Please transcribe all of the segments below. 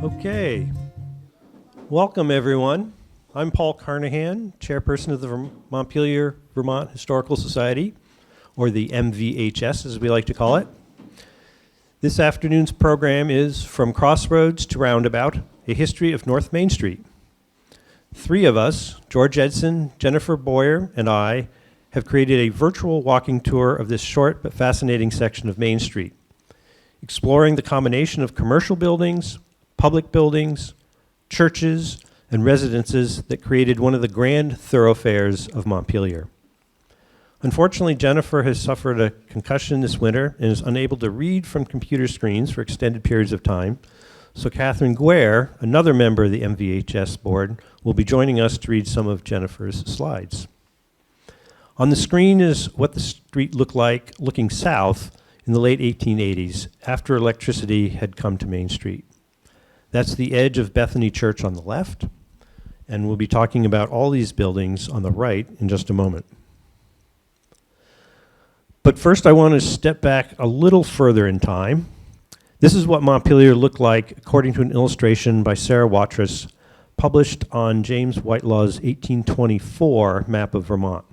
Okay. Welcome, everyone. I'm Paul Carnahan, chairperson of the Montpelier, Vermont Historical Society, or the MVHS, as we like to call it. This afternoon's program is From Crossroads to Roundabout, a history of North Main Street. Three of us, George Edson, Jennifer Boyer, and I, have created a virtual walking tour of this short but fascinating section of Main Street, exploring the combination of commercial buildings, public buildings, churches, and residences that created one of the grand thoroughfares of Montpelier. Unfortunately, Jennifer has suffered a concussion this winter and is unable to read from computer screens for extended periods of time. So Catherine Guare, another member of the MVHS board, will be joining us to read some of Jennifer's slides. On the screen is what the street looked like looking south in the late 1880s, after electricity had come to Main Street. That's the edge of Bethany Church on the left, and we'll be talking about all these buildings on the right in just a moment. But first I want to step back a little further in time. This is what Montpelier looked like according to an illustration by Sarah Watrous, published on James Whitelaw's 1824 map of Vermont.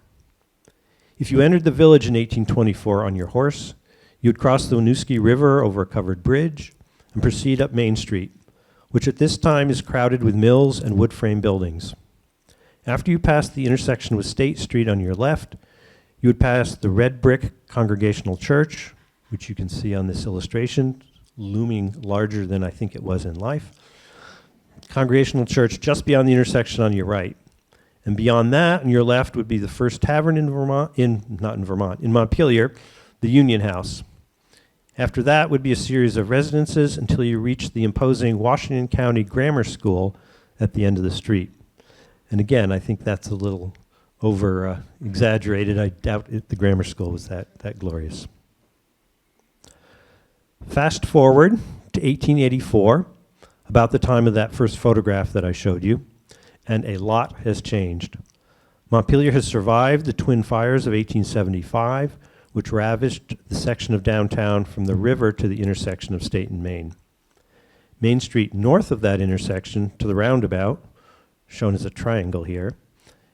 If you entered the village in 1824 on your horse, you would cross the Winooski River over a covered bridge and proceed up Main Street, which at this time is crowded with mills and wood frame buildings. After you passed the intersection with State Street on your left, you would pass the red brick Congregational Church, which you can see on this illustration, looming larger than I think it was in life. Congregational Church just beyond the intersection on your right. And beyond that, on your left, would be the first tavern in Montpelier, the Union House. After that would be a series of residences until you reach the imposing Washington County Grammar School at the end of the street. And again, I think that's a little over exaggerated. I doubt the grammar school was that glorious. Fast forward to 1884, about the time of that first photograph that I showed you, and a lot has changed. Montpelier has survived the twin fires of 1875, which ravaged the section of downtown from the river to the intersection of State and Main. Main Street north of that intersection to the roundabout, shown as a triangle here,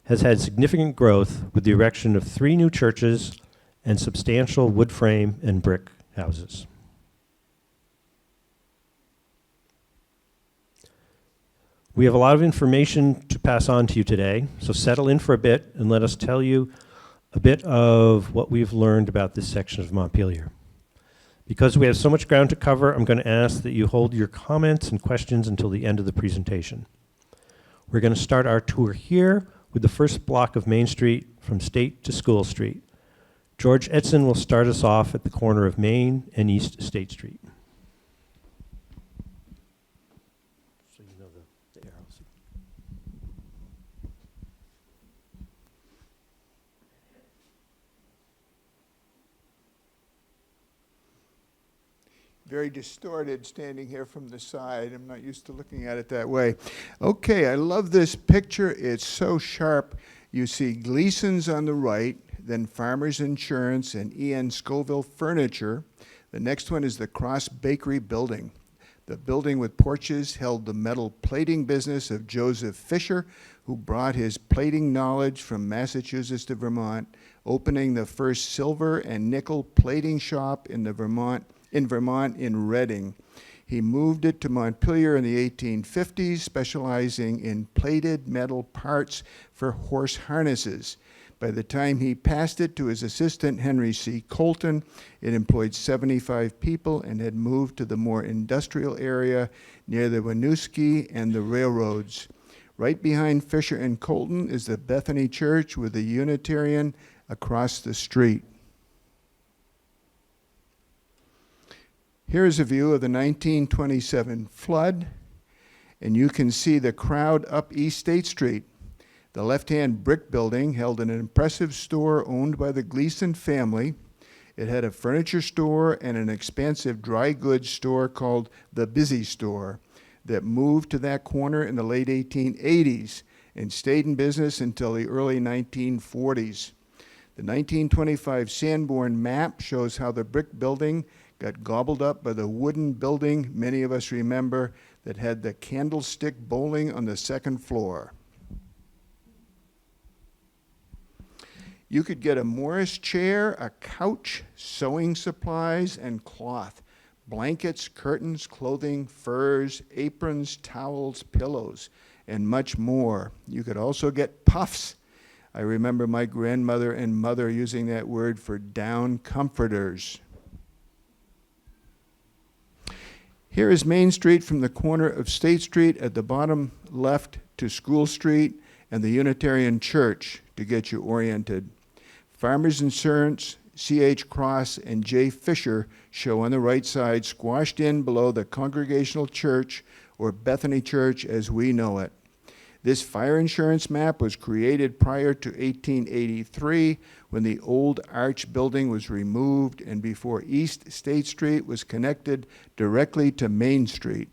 has had significant growth with the erection of 3 new churches and substantial wood frame and brick houses. We have a lot of information to pass on to you today, so settle in for a bit and let us tell you a bit of what we've learned about this section of Montpelier. Because we have so much ground to cover, I'm going to ask that you hold your comments and questions until the end of the presentation. We're going to start our tour here with the first block of Main Street from State to School Street. George Edson will start us off at the corner of Main and East State Street. So you know the arrows. Very distorted standing here from the side. I'm not used to looking at it that way. Okay, I love this picture. It's so sharp. You see Gleason's on the right, then Farmers Insurance and E.N. Scoville Furniture. The next one is the Cross Bakery building. The building with porches held the metal plating business of Joseph Fisher, who brought his plating knowledge from Massachusetts to Vermont, opening the first silver and nickel plating shop in Vermont in Reading. He moved it to Montpelier in the 1850s, specializing in plated metal parts for horse harnesses. By the time he passed it to his assistant, Henry C. Colton, it employed 75 people and had moved to the more industrial area near the Winooski and the railroads. Right behind Fisher and Colton is the Bethany Church with the Unitarian across the street. Here's a view of the 1927 flood, and you can see the crowd up East State Street. The left-hand brick building held an impressive store owned by the Gleason family. It had a furniture store and an expansive dry goods store called the Busy Store that moved to that corner in the late 1880s and stayed in business until the early 1940s. The 1925 Sanborn map shows how the brick building got gobbled up by the wooden building many of us remember that had the candlestick bowling on the second floor. You could get a Morris chair, a couch, sewing supplies, and cloth, blankets, curtains, clothing, furs, aprons, towels, pillows, and much more. You could also get puffs. I remember my grandmother and mother using that word for down comforters. Here is Main Street from the corner of State Street at the bottom left to School Street and the Unitarian Church to get you oriented. Farmers Insurance, C.H. Cross, and J. Fisher show on the right side, squashed in below the Congregational Church, or Bethany Church as we know it. This fire insurance map was created prior to 1883 when the old arch building was removed and before East State Street was connected directly to Main Street.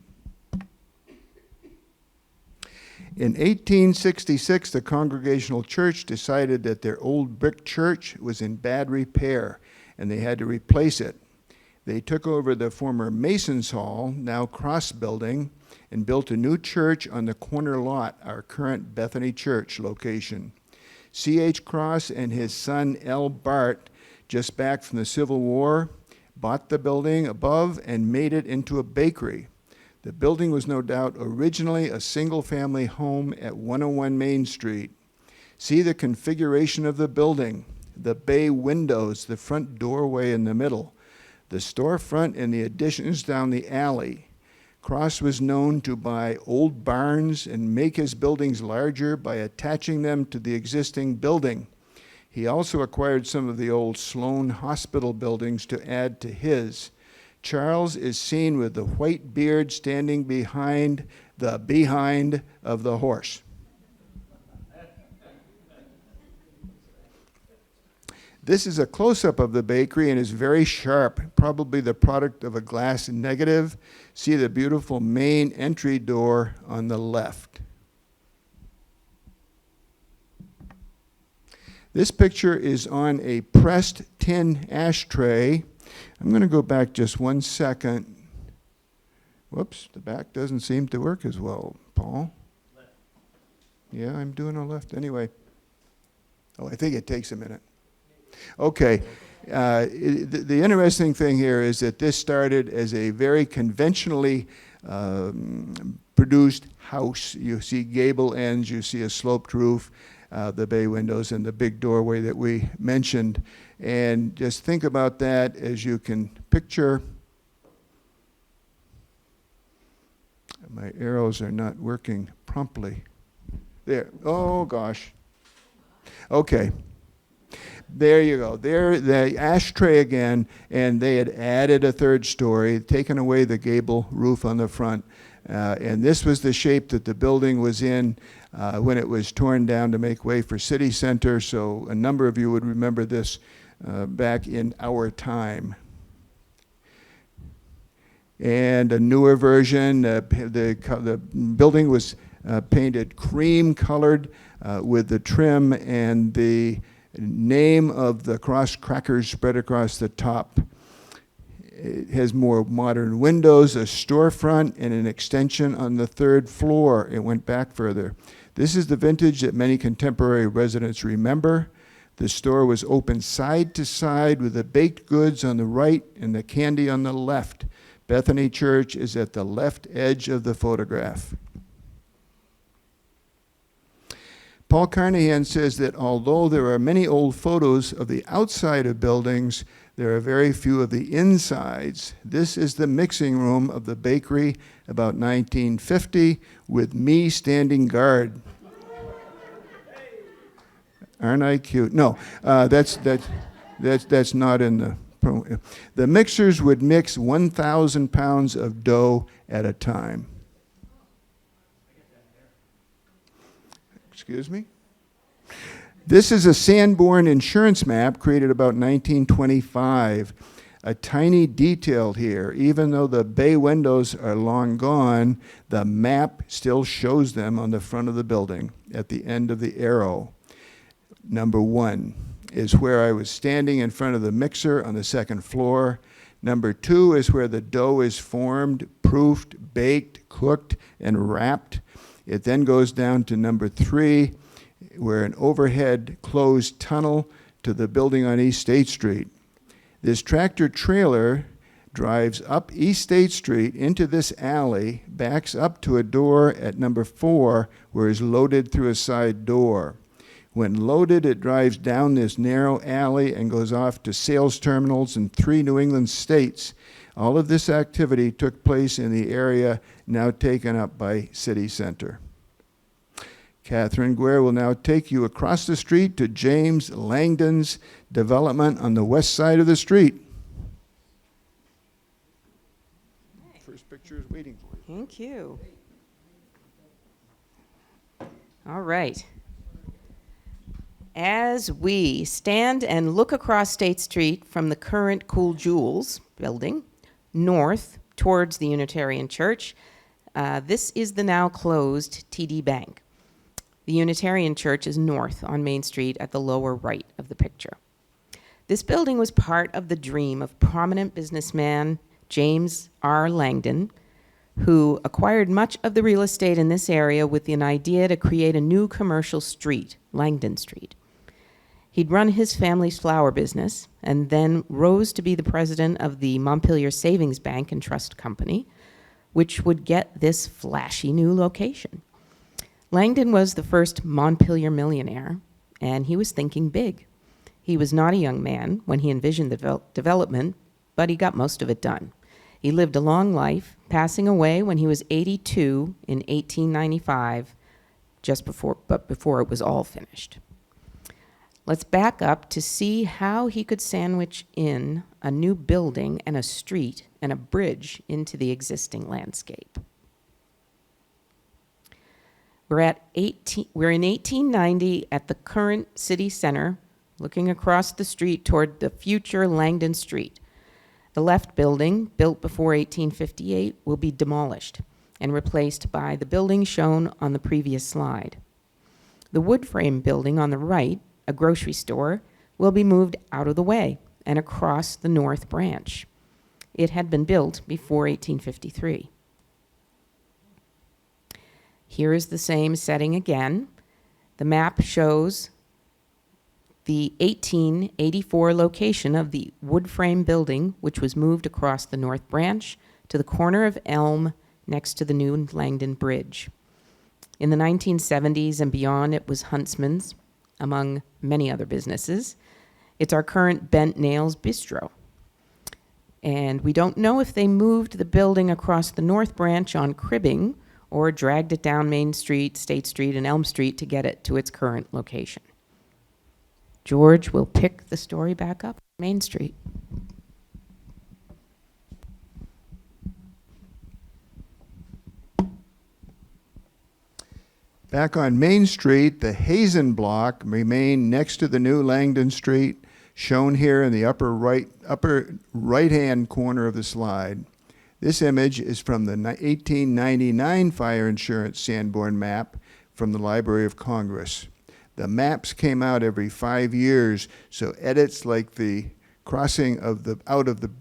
In 1866, the Congregational Church decided that their old brick church was in bad repair and they had to replace it. They took over the former Mason's Hall, now Cross Building, and built a new church on the corner lot, our current Bethany Church location. C.H. Cross and his son L. Bart, just back from the Civil War, bought the building above and made it into a bakery. The building was no doubt originally a single-family home at 101 Main Street. See the configuration of the building, the bay windows, the front doorway in the middle, the storefront and the additions down the alley. Cross was known to buy old barns and make his buildings larger by attaching them to the existing building. He also acquired some of the old Sloan Hospital buildings to add to his. Charles is seen with the white beard standing behind the behind of the horse. This is a close-up of the bakery and is very sharp, probably the product of a glass negative. See the beautiful main entry door on the left. This picture is on a pressed tin ashtray. I'm going to go back just 1 second. Whoops, the back doesn't seem to work as well, Paul. Left. Yeah, I'm doing a left anyway. Oh, I think it takes a minute. Okay. The interesting thing here is that this started as a very conventionally produced house. You see gable ends, you see a sloped roof, the bay windows, and the big doorway that we mentioned. And just think about that as you can picture. My arrows are not working promptly. There. Oh, gosh. Okay. There you go. There, the ashtray again, and they had added a third story, taken away the gable roof on the front. And this was the shape that the building was in when it was torn down to make way for City Center. So a number of you would remember this back in our time. And a newer version, the building was painted cream colored with the trim and the name of the cross crackers spread across the top. It has more modern windows, a storefront, and an extension on the third floor. It went back further. This is the vintage that many contemporary residents remember. The store was open side to side with the baked goods on the right and the candy on the left. Bethany Church is at the left edge of the photograph. Paul Carnahan says that although there are many old photos of the outside of buildings, there are very few of the insides. This is the mixing room of the bakery about 1950 with me standing guard. Aren't I cute? No, that's not in the promo. The mixers would mix 1,000 pounds of dough at a time. Excuse me? This is a Sanborn insurance map created about 1925. A tiny detail here. Even though the bay windows are long gone, the map still shows them on the front of the building at the end of the arrow. Number 1 is where I was standing in front of the mixer on the second floor. Number 2 is where the dough is formed, proofed, baked, cooked, and wrapped. It then goes down to number 3, where an overhead closed tunnel to the building on East State Street. This tractor trailer drives up East State Street into this alley, backs up to a door at number 4, where it's loaded through a side door. When loaded, it drives down this narrow alley and goes off to sales terminals in 3 New England states. All of this activity took place in the area now taken up by City Center. Catherine Guare will now take you across the street to James Langdon's development on the west side of the street. First picture is waiting for you. Thank you. All right. As we stand and look across State Street from the current Cool Jewels building north towards the Unitarian Church, this is the now closed TD Bank. The Unitarian Church is north on Main Street at the lower right of the picture. This building was part of the dream of prominent businessman James R. Langdon, who acquired much of the real estate in this area with an idea to create a new commercial street, Langdon Street. He'd run his family's flower business and then rose to be the president of the Montpelier Savings Bank and Trust Company, which would get this flashy new location. Langdon was the first Montpelier millionaire, and he was thinking big. He was not a young man when he envisioned the development, but he got most of it done. He lived a long life, passing away when he was 82 in 1895, before it was all finished. Let's back up to see how he could sandwich in a new building and a street and a bridge into the existing landscape. We're in 1890 at the current city center, looking across the street toward the future Langdon Street. The left building, built before 1858, will be demolished and replaced by the building shown on the previous slide. The wood frame building on the right, a grocery store, will be moved out of the way and across the north branch. It had been built before 1853. Here is the same setting again. The map shows the 1884 location of the wood frame building, which was moved across the north branch to the corner of Elm next to the new Langdon Bridge. In the 1970s and beyond, it was Huntsman's, among many other businesses. It's our current Bent Nails Bistro. And we don't know if they moved the building across the north branch on cribbing or dragged it down Main Street, State Street, and Elm Street to get it to its current location. George will pick the story back up Main Street. Back on Main Street, the Hazen block remained next to the new Langdon Street, shown here in the upper right-hand corner of the slide. This image is from the 1899 fire insurance Sanborn map from the Library of Congress. The maps came out every 5 years, so edits like the crossing out of the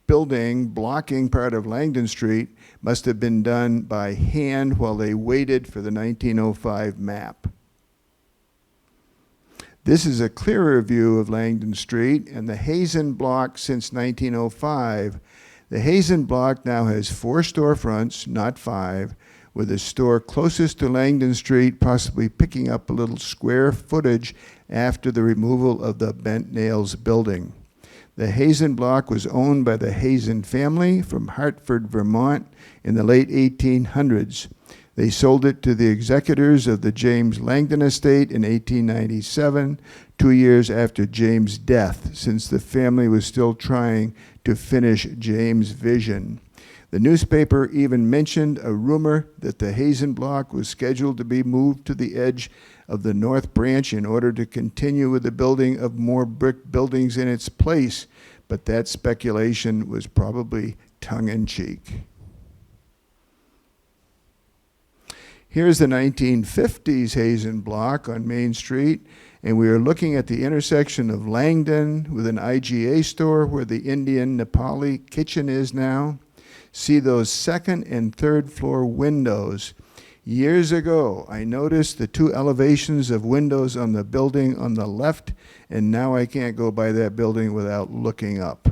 building blocking part of Langdon Street must have been done by hand while they waited for the 1905 map. This is a clearer view of Langdon Street and the Hazen block since 1905. The Hazen block now has 4 storefronts, not 5, with the store closest to Langdon Street possibly picking up a little square footage after the removal of the Bent Nails building. The Hazen block was owned by the Hazen family from Hartford, Vermont in the late 1800s. They sold it to the executors of the James Langdon estate in 1897, 2 years after James' death, since the family was still trying to finish James' vision. The newspaper even mentioned a rumor that the Hazen block was scheduled to be moved to the edge of the North Branch in order to continue with the building of more brick buildings in its place, but that speculation was probably tongue-in-cheek. Here's the 1950s Hazen block on Main Street, and we are looking at the intersection of Langdon with an IGA store where the Indian Nepali kitchen is now. See those second and third floor windows. Years ago, I noticed the two elevations of windows on the building on the left, and now I can't go by that building without looking up.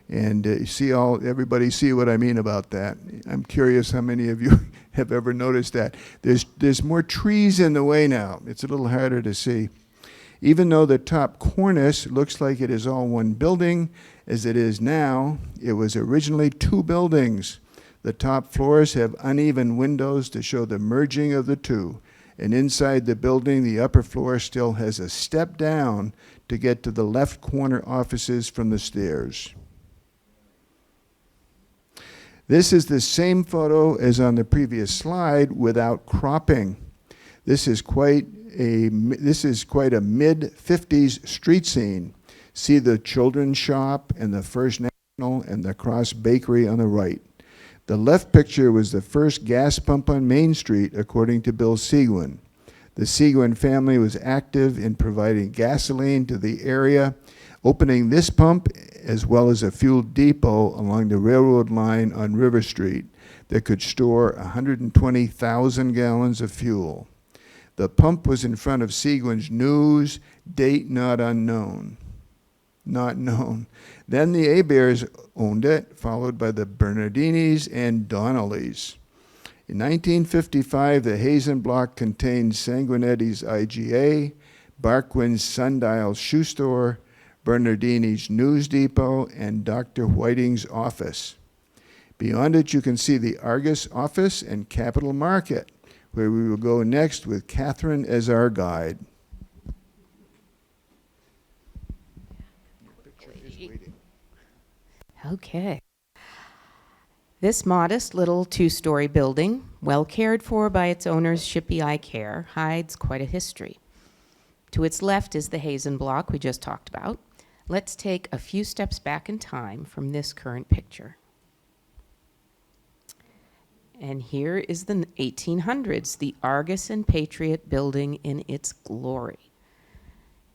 And everybody see what I mean about that. I'm curious how many of you have ever noticed that. There's more trees in the way now. It's a little harder to see. Even though the top cornice looks like it is all one building, as it is now, it was originally two buildings. The top floors have uneven windows to show the merging of the two. And inside the building, the upper floor still has a step down to get to the left corner offices from the stairs. This is the same photo as on the previous slide without cropping. This is quite a mid-50s street scene. See the children's shop and the First National and the Cross Bakery on the right. The left picture was the first gas pump on Main Street, according to Bill Seguin. The Seguin family was active in providing gasoline to the area, opening this pump as well as a fuel depot along the railroad line on River Street that could store 120,000 gallons of fuel. The pump was in front of Seguin's News, date not unknown. Not known. Then the Abears owned it, followed by the Bernardinis and Donnellys. In 1955, the Hazen block contained Sanguinetti's IGA, Barquin's Sundial Shoe Store, Bernardini's News Depot, and Dr. Whiting's office. Beyond it, you can see the Argus office and Capital Market, where we will go next with Catherine as our guide. Okay. This modest little two-story building, well cared for by its owner's shippy eye care, hides quite a history. To its left is the Hazen block we just talked about. Let's take a few steps back in time from this current picture. And here is the 1800s, the Argus and Patriot building in its glory.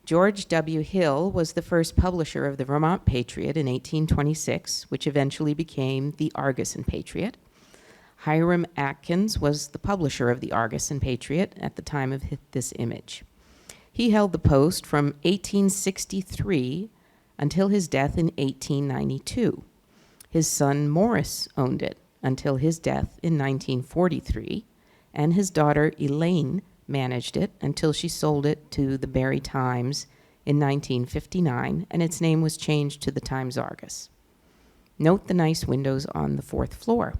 George W. Hill was the first publisher of the Vermont Patriot in 1826, which eventually became the Argus and Patriot. Hiram Atkins was the publisher of the Argus and Patriot at the time of this image. He held the post from 1863 until his death in 1892. His son Morris owned it until his death in 1943, and his daughter Elaine managed it until she sold it to the Barrie Times in 1959, and its name was changed to the Times Argus. Note the nice windows on the fourth floor.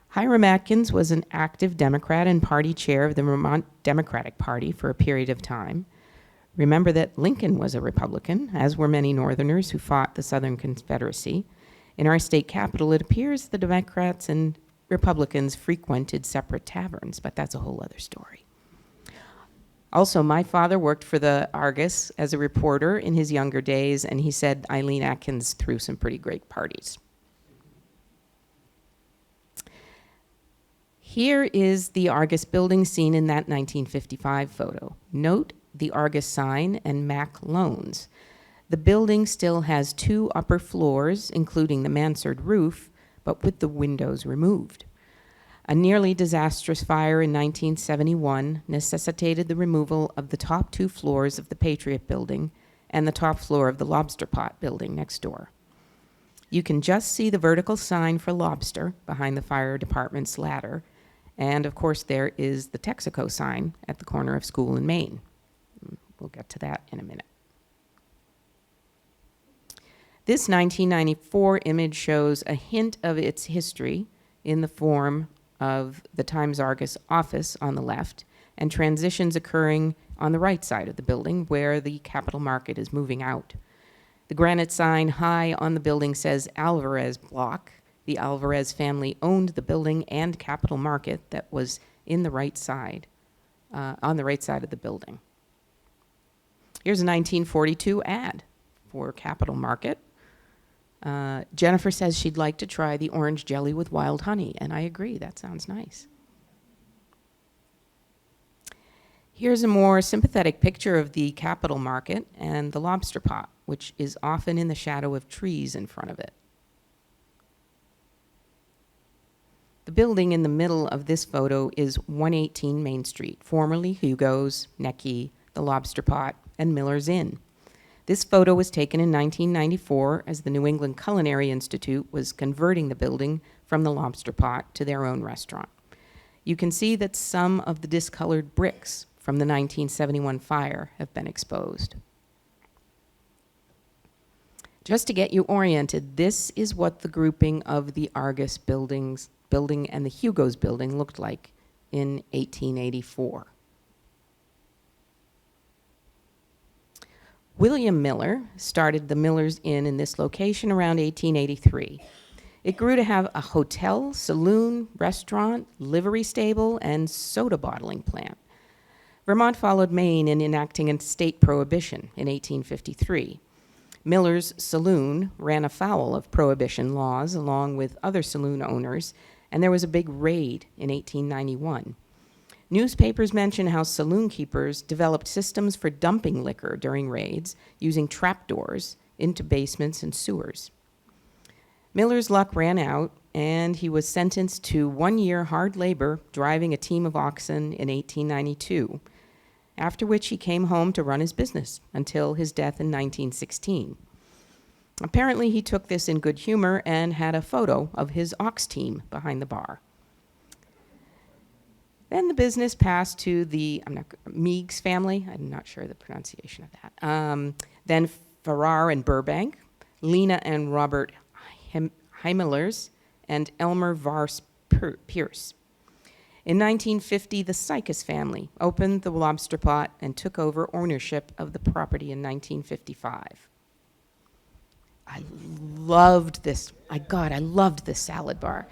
Hiram Atkins was an active Democrat and party chair of the Vermont Democratic Party for a period of time. Remember that Lincoln was a Republican, as were many Northerners who fought the Southern Confederacy. In our state capital, it appears the Democrats and Republicans frequented separate taverns, but that's a whole other story. Also, my father worked for the Argus as a reporter in his younger days, and he said Eileen Atkins threw some pretty great parties. Here is the Argus building seen in that 1955 photo. Note the Argus sign and Mac loans. The building still has two upper floors, including the mansard roof, but with the windows removed. A nearly disastrous fire in 1971 necessitated the removal of the top two floors of the Patriot building and the top floor of the Lobster Pot building next door. You can just see the vertical sign for Lobster behind the fire department's ladder, and of course there is the Texaco sign at the corner of School and Main. We'll get to that in a minute. This 1994 image shows a hint of its history in the form of the Times Argus office on the left and transitions occurring on the right side of the building where the Capital Market is moving out. The granite sign high on the building says Alvarez Block. The Alvarez family owned the building and Capital Market that was in the right side, on the right side of the building. Here's a 1942 ad for Capital Market. Jennifer says she'd like to try the orange jelly with wild honey, and I agree, that sounds nice. Here's a more sympathetic picture of the Capitol Market and the lobster pot, which is often in the shadow of trees in front of it. The building in the middle of this photo is 118 Main Street, formerly Hugo's, Necky, the Lobster Pot, and Miller's Inn. This photo was taken in 1994 as the New England Culinary Institute was converting the building from the Lobster Pot to their own restaurant. You can see that some of the discolored bricks from the 1971 fire have been exposed. Just to get you oriented, this is what the grouping of the Argus building and the Hugo's building looked like in 1884. William Miller started the Miller's Inn in this location around 1883. It grew to have a hotel, saloon, restaurant, livery stable, and soda bottling plant. Vermont followed Maine in enacting a state prohibition in 1853. Miller's Saloon ran afoul of prohibition laws along with other saloon owners, and there was a big raid in 1891. Newspapers mention how saloon keepers developed systems for dumping liquor during raids using trapdoors into basements and sewers. Miller's luck ran out, and he was sentenced to 1 year hard labor driving a team of oxen in 1892, after which he came home to run his business until his death in 1916. Apparently, he took this in good humor and had a photo of his ox team behind the bar. Then the business passed to the Meigs family. I'm not sure the pronunciation of that. Then Farrar and Burbank, Lena and Robert Heimellers, and Elmer Vars Pierce. In 1950, the Sycus family opened the Lobster Pot and took over ownership of the property in 1955. I loved this. I loved this salad bar.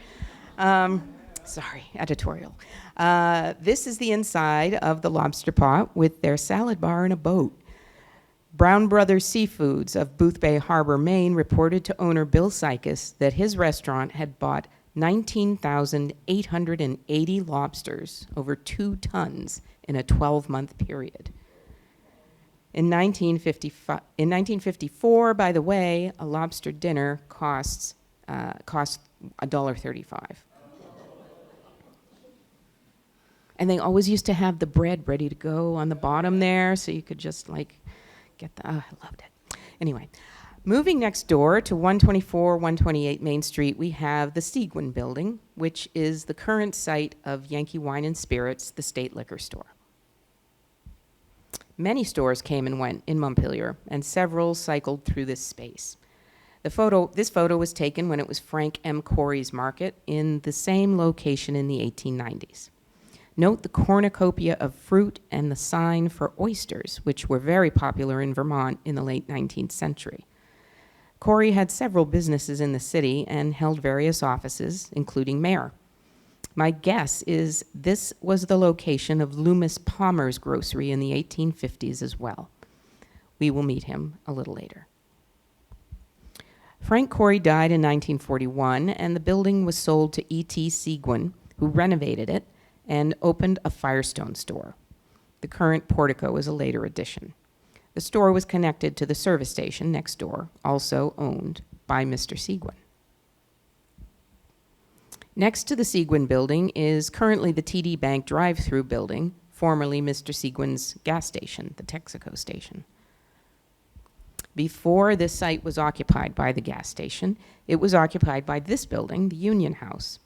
Sorry, editorial. This is the inside of the Lobster Pot with their salad bar and a boat. Brown Brothers Seafoods of Boothbay Harbor, Maine, reported to owner Bill Sycus that his restaurant had bought 19,880 lobsters, over 2 tons, in a 12-month period. In 1954, by the way, a lobster dinner cost $1.35. And they always used to have the bread ready to go on the bottom there, so you could just get the, I loved it. Anyway, moving next door to 124, 128 Main Street, we have the Seguin Building, which is the current site of Yankee Wine and Spirits, the state liquor store. Many stores came and went in Montpelier, and several cycled through this space. This photo was taken when it was Frank M. Corey's market in the same location in the 1890s. Note the cornucopia of fruit and the sign for oysters, which were very popular in Vermont in the late 19th century. Corey had several businesses in the city and held various offices, including mayor. My guess is this was the location of Loomis Palmer's grocery in the 1850s as well. We will meet him a little later. Frank Corey died in 1941, and the building was sold to E.T. Seguin, who renovated it and opened a Firestone store. The current portico is a later addition. The store was connected to the service station next door, also owned by Mr. Seguin. Next to the Seguin building is currently the TD Bank drive-through building, formerly Mr. Seguin's gas station, the Texaco station. Before this site was occupied by the gas station, it was occupied by this building, the Union House.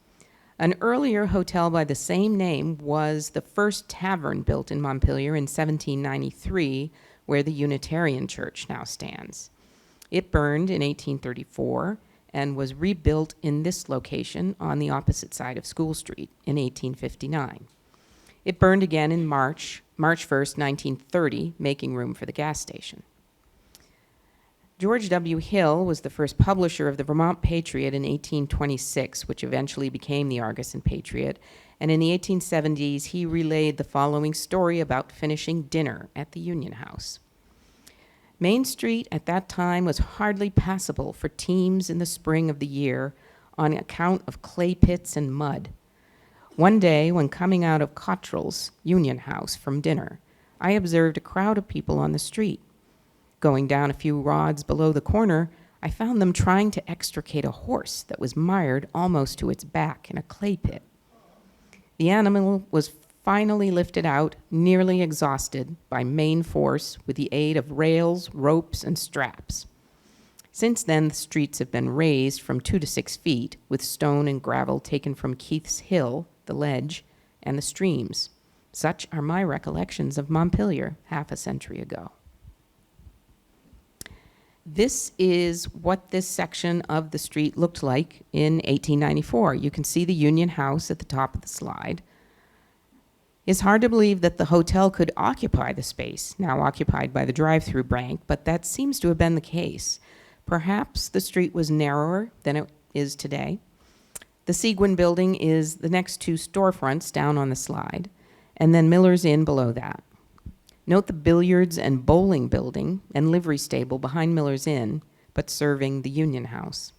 An earlier hotel by the same name was the first tavern built in Montpelier in 1793, where the Unitarian Church now stands. It burned in 1834 and was rebuilt in this location on the opposite side of School Street in 1859. It burned again in March 1st, 1930, making room for the gas station. George W. Hill was the first publisher of the Vermont Patriot in 1826, which eventually became the Argus and Patriot, and in the 1870s he relayed the following story about finishing dinner at the Union House. Main Street at that time was hardly passable for teams in the spring of the year on account of clay pits and mud. One day, when coming out of Cottrell's Union House from dinner, I observed a crowd of people on the street. Going down a few rods below the corner, I found them trying to extricate a horse that was mired almost to its back in a clay pit. The animal was finally lifted out, nearly exhausted, by main force with the aid of rails, ropes, and straps. Since then, the streets have been raised from 2 to 6 feet with stone and gravel taken from Keith's Hill, the ledge, and the streams. Such are my recollections of Montpelier half a century ago. This is what this section of the street looked like in 1894. You can see the Union House at the top of the slide. It's hard to believe that the hotel could occupy the space, now occupied by the drive-through bank, but that seems to have been the case. Perhaps the street was narrower than it is today. The Seguin building is the next 2 storefronts down on the slide, and then Miller's Inn below that. Note the billiards and bowling building and livery stable behind Miller's Inn, but serving the Union House.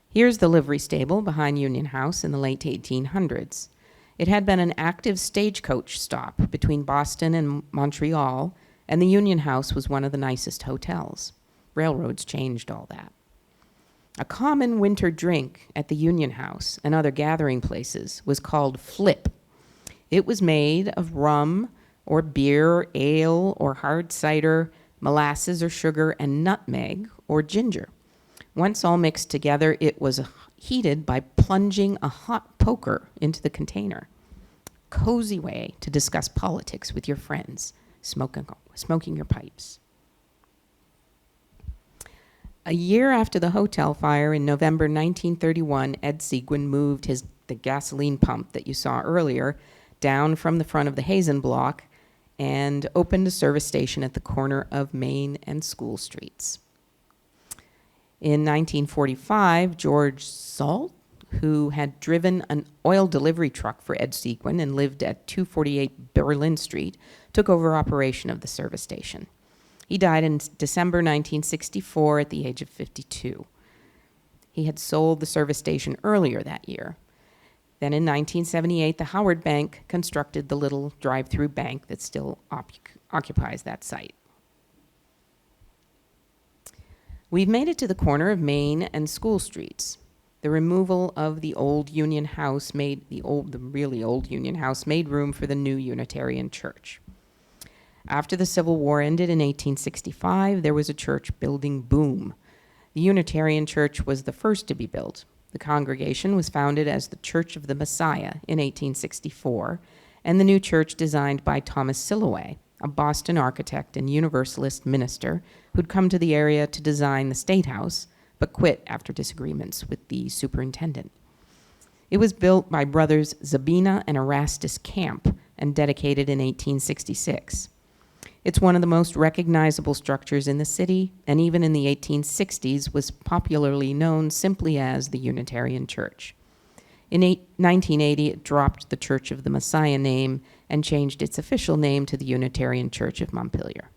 Here's the livery stable behind Union House in the late 1800s. It had been an active stagecoach stop between Boston and Montreal, and the Union House was one of the nicest hotels. Railroads changed all that. A common winter drink at the Union House and other gathering places was called flip. It was made of rum or beer, ale or hard cider, molasses or sugar, and nutmeg or ginger. Once all mixed together, it was heated by plunging a hot poker into the container. Cozy way to discuss politics with your friends, smoking your pipes. A year after the hotel fire in November 1931, Ed Seguin moved the gasoline pump that you saw earlier down from the front of the Hazen block and opened a service station at the corner of Main and School Streets. In 1945, George Salt, who had driven an oil delivery truck for Ed Seguin and lived at 248 Berlin Street, took over operation of the service station. He died in December 1964 at the age of 52. He had sold the service station earlier that year. Then in 1978, the Howard Bank constructed the little drive-through bank that still occupies that site. We've made it to the corner of Main and School Streets. The removal of the old Union House the really old Union House made room for the new Unitarian Church. After the Civil War ended in 1865, there was a church building boom. The Unitarian Church was the first to be built. The congregation was founded as the Church of the Messiah in 1864, and the new church designed by Thomas Silloway, a Boston architect and Universalist minister who'd come to the area to design the State House, but quit after disagreements with the superintendent. It was built by brothers Zabina and Erastus Camp and dedicated in 1866. It's one of the most recognizable structures in the city, and even in the 1860s was popularly known simply as the Unitarian Church. In 1980, it dropped the Church of the Messiah name and changed its official name to the Unitarian Church of Montpelier.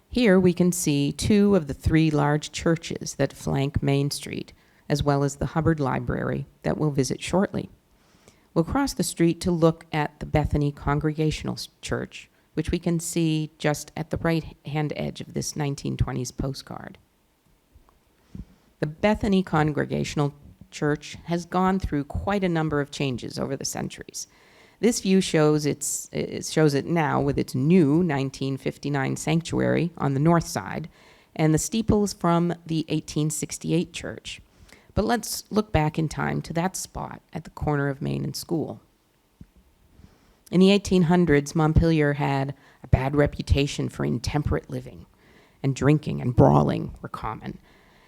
Here we can see 2 of the 3 large churches that flank Main Street, as well as the Hubbard Library that we'll visit shortly. We'll cross the street to look at the Bethany Congregational Church, which we can see just at the right-hand edge of this 1920s postcard. The Bethany Congregational Church has gone through quite a number of changes over the centuries. This view shows it now with its new 1959 sanctuary on the north side and the steeples from the 1868 church. But let's look back in time to that spot at the corner of Main and School. In the 1800s, Montpelier had a bad reputation for intemperate living, and drinking and brawling were common.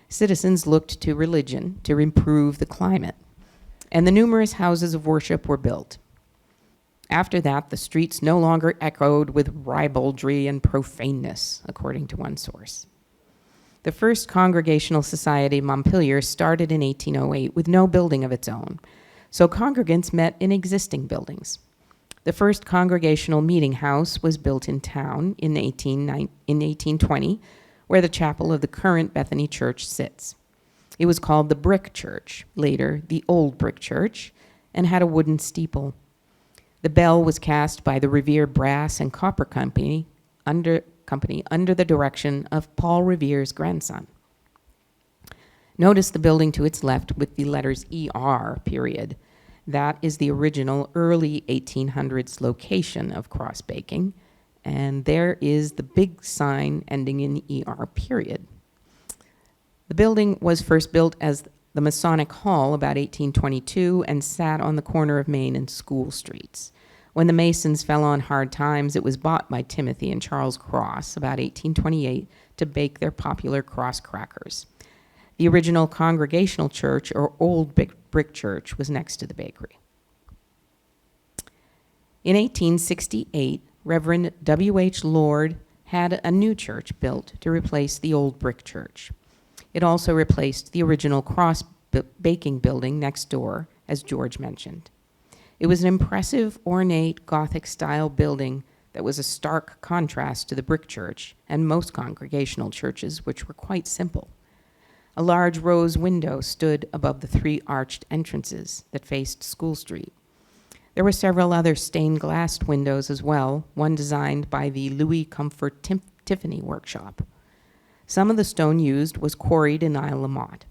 Citizens looked to religion to improve the climate, and the numerous houses of worship were built. After that, the streets no longer echoed with ribaldry and profaneness, according to one source. The first Congregational Society of Montpelier started in 1808 with no building of its own, so congregants met in existing buildings. The first Congregational Meeting House was built in town in 1820, where the chapel of the current Bethany Church sits. It was called the Brick Church, later the Old Brick Church, and had a wooden steeple. The bell was cast by the Revere Brass and Copper Company under the direction of Paul Revere's grandson. Notice the building to its left with the letters ER, period. That is the original early 1800s location of cross baking, and there is the big sign ending in ER, period. The building was first built as the Masonic Hall about 1822 and sat on the corner of Main and School Streets. When the Masons fell on hard times, it was bought by Timothy and Charles Cross about 1828 to bake their popular cross crackers. The original Congregational Church, or Old Brick Church, was next to the bakery. In 1868, Reverend W.H. Lord had a new church built to replace the old brick church. It also replaced the original cross baking building next door, as George mentioned. It was an impressive, ornate, Gothic-style building that was a stark contrast to the brick church and most Congregational churches, which were quite simple. A large rose window stood above the three arched entrances that faced School Street. There were several other stained glass windows as well, one designed by the Louis Comfort Tiffany workshop. Some of the stone used was quarried in Isle La Motte.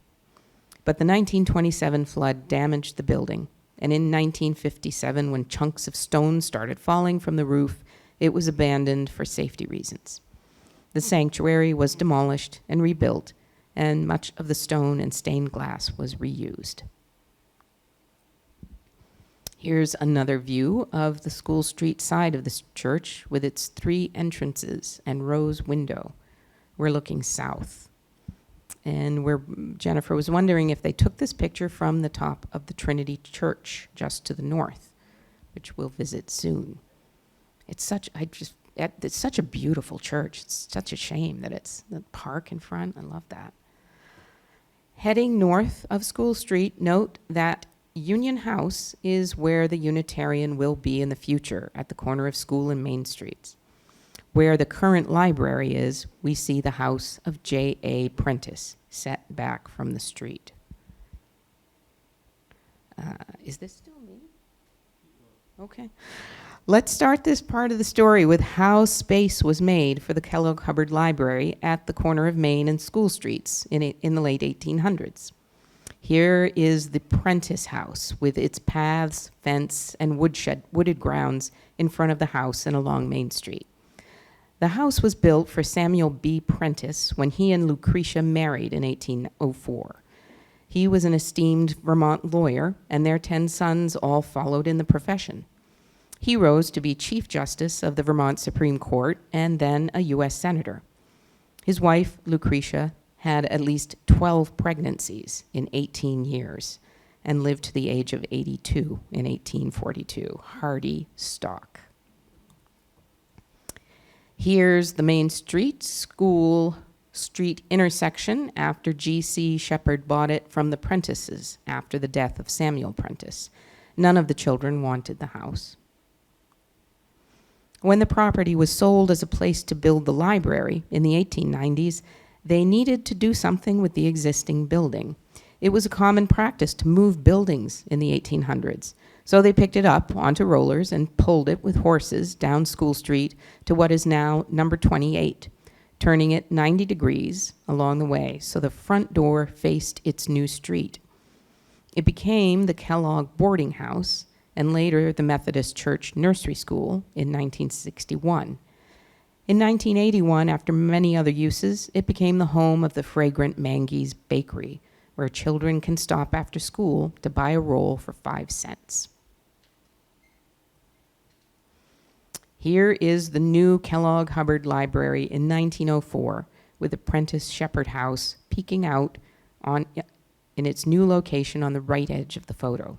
But the 1927 flood damaged the building, and in 1957, when chunks of stone started falling from the roof, it was abandoned for safety reasons. The sanctuary was demolished and rebuilt, and much of the stone and stained glass was reused. Here's another view of the School Street side of the church with its three entrances and rose window. We're looking south. And Jennifer was wondering if they took this picture from the top of the Trinity Church just to the north, which we'll visit soon. It's such a beautiful church. It's such a shame that it's the park in front. I love that. Heading north of School Street, note that Union House is where the Unitarian will be in the future, at the corner of School and Main Streets. Where the current library is, we see the house of J.A. Prentice, set back from the street. Is this still me? Okay. Let's start this part of the story with how space was made for the Kellogg Hubbard Library at the corner of Main and School Streets in the late 1800s. Here is the Prentice House with its paths, fence, and wooded grounds in front of the house and along Main Street. The house was built for Samuel B. Prentice when he and Lucretia married in 1804. He was an esteemed Vermont lawyer, and their 10 sons all followed in the profession. He rose to be Chief Justice of the Vermont Supreme Court and then a U.S. Senator. His wife, Lucretia, had at least 12 pregnancies in 18 years and lived to the age of 82 in 1842. Hardy stock. Here's the Main Street, School Street intersection after G.C. Shepherd bought it from the Prentices after the death of Samuel Prentice. None of the children wanted the house. When the property was sold as a place to build the library in the 1890s, they needed to do something with the existing building. It was a common practice to move buildings in the 1800s. So they picked it up onto rollers and pulled it with horses down School Street to what is now number 28, turning it 90 degrees along the way so the front door faced its new street. It became the Kellogg Boarding House and later the Methodist Church Nursery School in 1961. In 1981, after many other uses, it became the home of the fragrant Mangie's Bakery, where children can stop after school to buy a roll for 5 cents. Here is the new Kellogg Hubbard Library in 1904 with the Prentice Shepherd House peeking out in its new location on the right edge of the photo.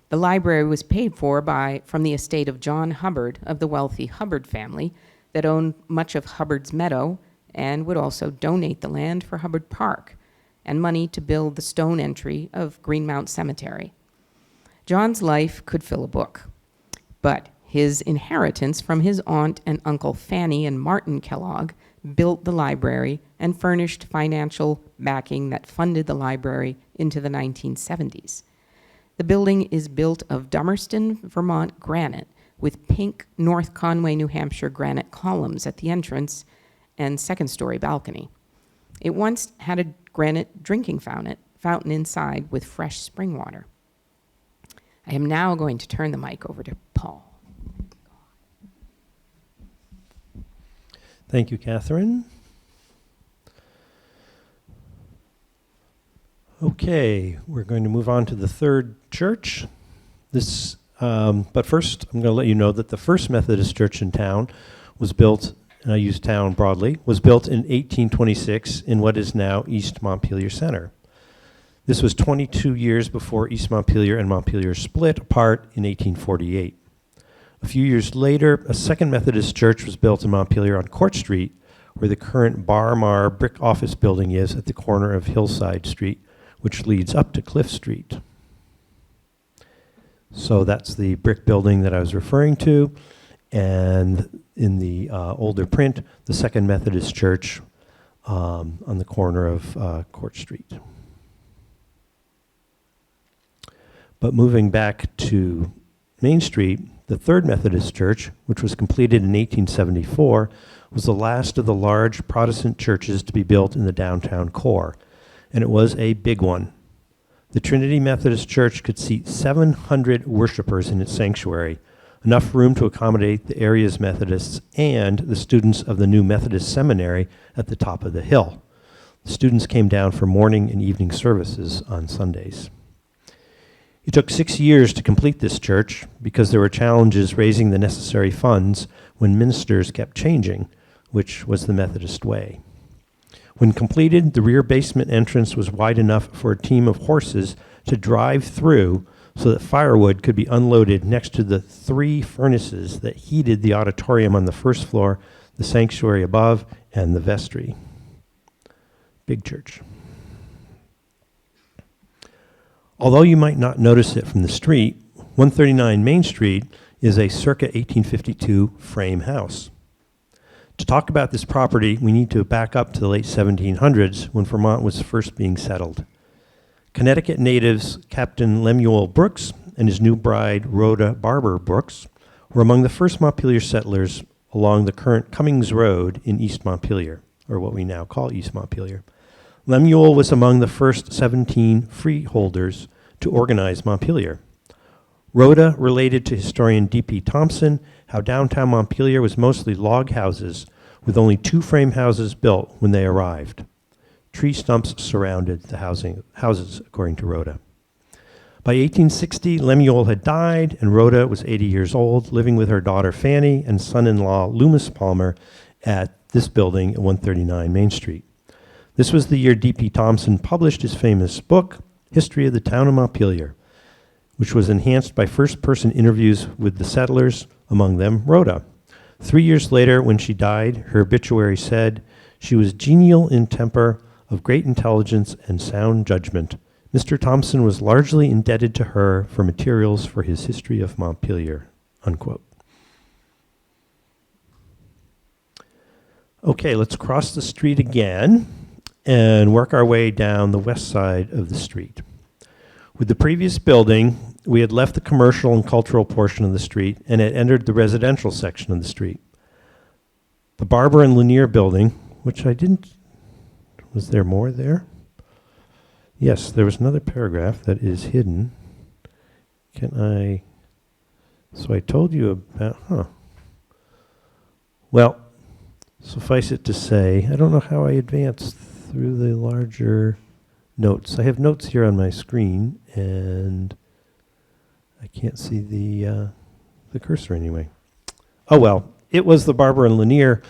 The library was paid for from the estate of John Hubbard of the wealthy Hubbard family that owned much of Hubbard's Meadow and would also donate the land for Hubbard Park and money to build the stone entry of Greenmount Cemetery. John's life could fill a book, but his inheritance from his aunt and uncle Fanny and Martin Kellogg built the library and furnished financial backing that funded the library into the 1970s. The building is built of Dummerston, Vermont granite with pink North Conway, New Hampshire granite columns at the entrance and second-story balcony. It once had a granite drinking fountain inside with fresh spring water. I am now going to turn the mic over to Paul. Thank you, Catherine. Okay, we're going to move on to the third church. But first, I'm going to let you know that the first Methodist church in town was built, and I use town broadly, was built in 1826 in what is now East Montpelier Center. This was 22 years before East Montpelier and Montpelier split apart in 1848. A few years later, a second Methodist church was built in Montpelier on Court Street, where the current Bar Mar brick office building is at the corner of Hillside Street, which leads up to Cliff Street. So that's the brick building that I was referring to. And in the older print, the Second Methodist Church on the corner of Court Street. But moving back to Main Street, the Third Methodist Church, which was completed in 1874, was the last of the large Protestant churches to be built in the downtown core, and it was a big one. The Trinity Methodist Church could seat 700 worshipers in its sanctuary, enough room to accommodate the area's Methodists and the students of the new Methodist Seminary at the top of the hill. The students came down for morning and evening services on Sundays. It took 6 years to complete this church because there were challenges raising the necessary funds when ministers kept changing, which was the Methodist way. When completed, the rear basement entrance was wide enough for a team of horses to drive through so that firewood could be unloaded next to the 3 furnaces that heated the auditorium on the first floor, the sanctuary above, and the vestry. Big church. Although you might not notice it from the street, 139 Main Street is a circa 1852 frame house. To talk about this property, we need to back up to the late 1700s when Vermont was first being settled. Connecticut natives Captain Lemuel Brooks and his new bride, Rhoda Barber Brooks, were among the first Montpelier settlers along the current Cummings Road in East Montpelier, or what we now call East Montpelier. Lemuel was among the first 17 freeholders to organize Montpelier. Rhoda related to historian D.P. Thompson how downtown Montpelier was mostly log houses with only 2 frame houses built when they arrived. Tree stumps surrounded the houses, according to Rhoda. By 1860, Lemuel had died, and Rhoda was 80 years old, living with her daughter Fanny and son-in-law Loomis Palmer at this building at 139 Main Street. This was the year D.P. Thompson published his famous book, History of the Town of Montpelier, which was enhanced by first-person interviews with the settlers, among them Rhoda. 3 years later, when she died, her obituary said, "She was genial in temper, of great intelligence and sound judgment. Mr. Thompson was largely indebted to her for materials for his History of Montpelier," unquote. Okay, let's cross the street again and work our way down the west side of the street. With the previous building, we had left the commercial and cultural portion of the street and had entered the residential section of the street. The Barber and Lanier building, which I didn't, was there more there? Yes, there was another paragraph that is hidden. So I told you about, Well, suffice it to say, I don't know how I advanced through the larger notes. I have notes here on my screen, and I can't see the cursor anyway. Oh well, it was the Barber and Lanier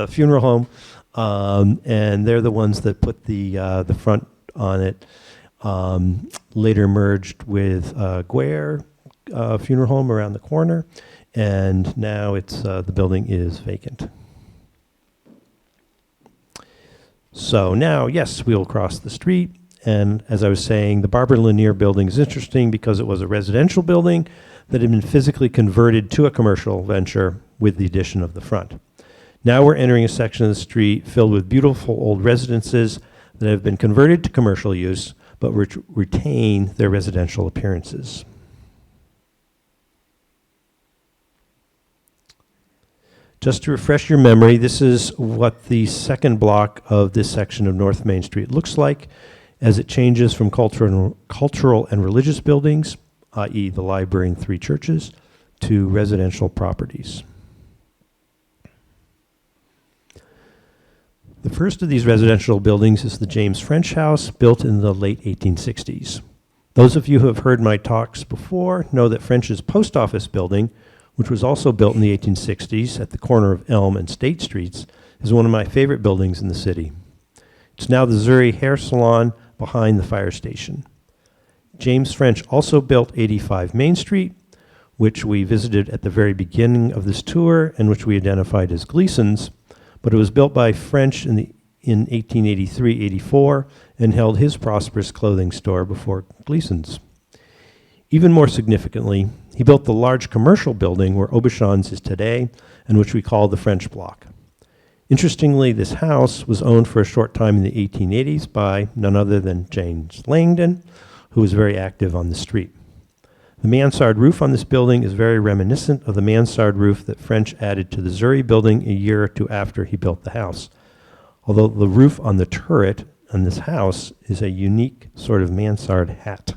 funeral home, and they're the ones that put the front on it. Later merged with Guare funeral home around the corner, and now it's the building is vacant. So now, yes, we'll cross the street. And as I was saying, the Barber and Lanier building is interesting because it was a residential building that had been physically converted to a commercial venture with the addition of the front. Now we're entering a section of the street filled with beautiful old residences that have been converted to commercial use, but retain their residential appearances. Just to refresh your memory, this is what the second block of this section of North Main Street looks like as it changes from cultural and religious buildings, i.e. the library and 3 churches, to residential properties. The first of these residential buildings is the James French House, built in the late 1860s. Those of you who have heard my talks before know that French's post office building, which was also built in the 1860s at the corner of Elm and State Streets, is one of my favorite buildings in the city. It's now the Zuri Hair Salon behind the fire station. James French also built 85 Main Street, which we visited at the very beginning of this tour and which we identified as Gleason's, but it was built by French in 1883-84 and held his prosperous clothing store before Gleason's. Even more significantly, he built the large commercial building where Aubuchon's is today and which we call the French Block. Interestingly, this house was owned for a short time in the 1880s by none other than James Langdon, who was very active on the street. The mansard roof on this building is very reminiscent of the mansard roof that French added to the Zuri building a year or two after he built the house. Although the roof on the turret on this house is a unique sort of mansard hat.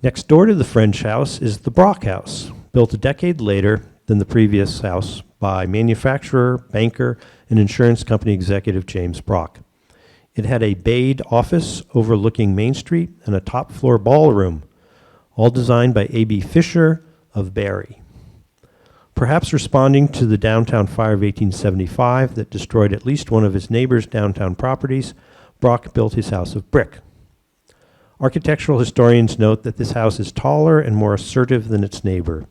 Next door to the French house is the Brock House, built a decade later than the previous house by manufacturer, banker, and insurance company executive James Brock. It had a bayed office overlooking Main Street and a top-floor ballroom, all designed by A.B. Fisher of Barry. Perhaps responding to the downtown fire of 1875 that destroyed at least one of his neighbor's downtown properties, Brock built his house of brick. Architectural historians note that this house is taller and more assertive than its neighbor,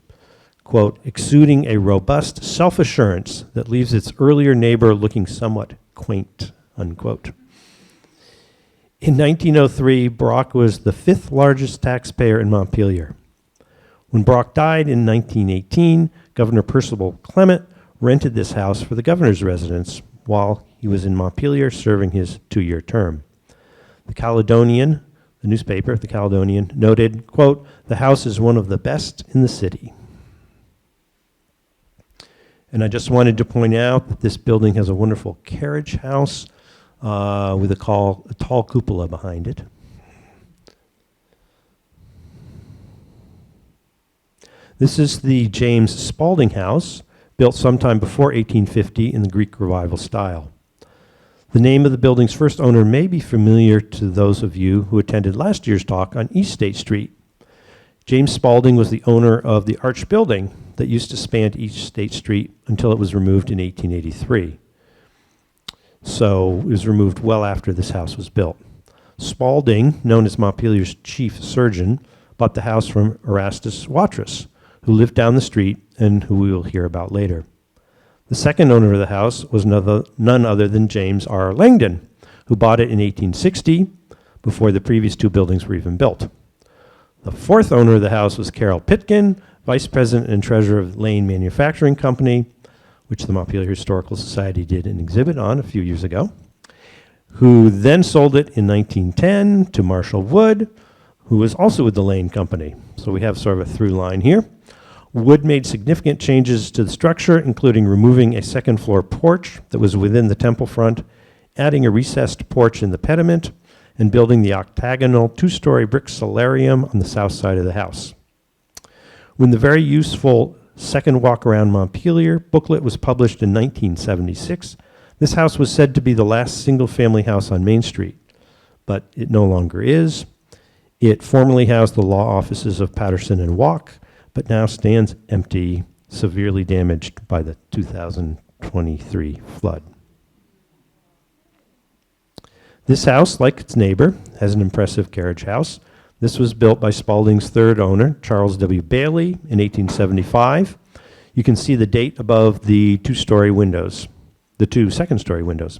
quote, exuding a robust self-assurance that leaves its earlier neighbor looking somewhat quaint, unquote. In 1903, Brock was the 5th largest taxpayer in Montpelier. When Brock died in 1918, Governor Percival Clement rented this house for the governor's residence while he was in Montpelier serving his 2-year term. The Caledonian, the newspaper, the Caledonian, noted, quote, the house is one of the best in the city. And I just wanted to point out that this building has a wonderful carriage house with a tall cupola behind it. This is the James Spalding House, built sometime before 1850 in the Greek Revival style. The name of the building's first owner may be familiar to those of you who attended last year's talk on East State Street. James Spalding was the owner of the arch building that used to span East State Street until it was removed in 1883. So it was removed well after this house was built. Spalding, known as Montpelier's chief surgeon, bought the house from Erastus Watrous, who lived down the street and who we will hear about later. The second owner of the house was none other than James R. Langdon, who bought it in 1860, before the previous 2 buildings were even built. The fourth owner of the house was Carroll Pitkin, vice president and treasurer of Lane Manufacturing Company, which the Montpelier Historical Society did an exhibit on a few years ago, who then sold it in 1910 to Marshall Wood, who was also with the Lane Company. So we have sort of a through line here. Wood made significant changes to the structure, including removing a second-floor porch that was within the temple front, adding a recessed porch in the pediment, and building the octagonal 2-story brick solarium on the south side of the house. When the very useful Second Walk Around Montpelier booklet was published in 1976, this house was said to be the last single-family house on Main Street, but it no longer is. It formerly housed the law offices of Patterson and Walk, but now stands empty, severely damaged by the 2023 flood. This house, like its neighbor, has an impressive carriage house. This was built by Spalding's third owner, Charles W. Bailey, in 1875. You can see the date above the 2-story windows, the 2 second-story windows.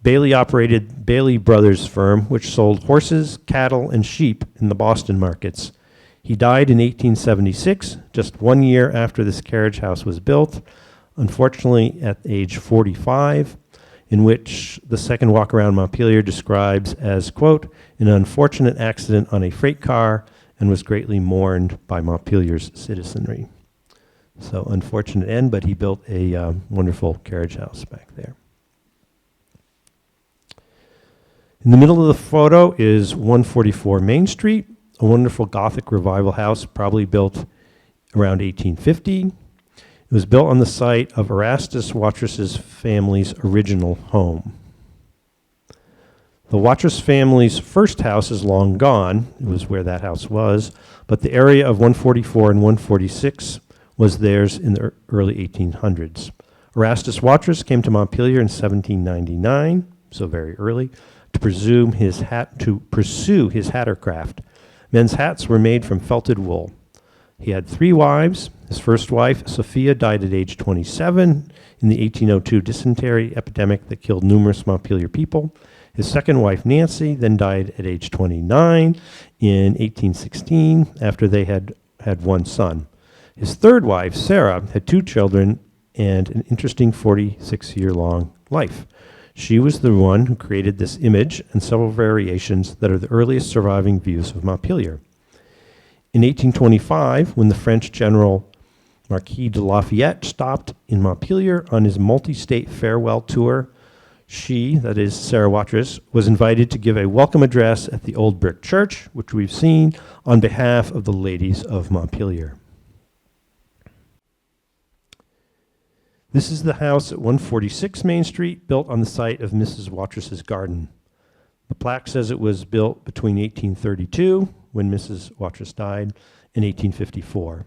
Bailey operated Bailey Brothers firm, which sold horses, cattle, and sheep in the Boston markets. He died in 1876, just 1 year after this carriage house was built, unfortunately at age 45. in which the second walk around Montpelier describes as, quote, an unfortunate accident on a freight car and was greatly mourned by Montpelier's citizenry. So unfortunate end, but he built a wonderful carriage house back there. In the middle of the photo is 144 Main Street, a wonderful Gothic revival house probably built around 1850. It was built on the site of Erastus Watrous' family's original home. The Watrous family's first house is long gone. It was where that house was, but the area of 144 and 146 was theirs in the early 1800s. Erastus Watrous came to Montpelier in 1799, so very early, to pursue his hattercraft. Men's hats were made from felted wool. He had 3 wives. His first wife, Sophia, died at age 27 in the 1802 dysentery epidemic that killed numerous Montpelier people. His second wife, Nancy, then died at age 29 in 1816 after they had 1 son. His third wife, Sarah, had 2 children and an interesting 46-year-long life. She was the one who created this image and several variations that are the earliest surviving views of Montpelier. In 1825, when the French general Marquis de Lafayette stopped in Montpelier on his multi-state farewell tour, she, that is Sarah Watrous, was invited to give a welcome address at the old brick church, which we've seen, on behalf of the ladies of Montpelier. This is the house at 146 Main Street, built on the site of Mrs. Watrous' garden. The plaque says it was built between 1832, when Mrs. Watrous died, and 1854.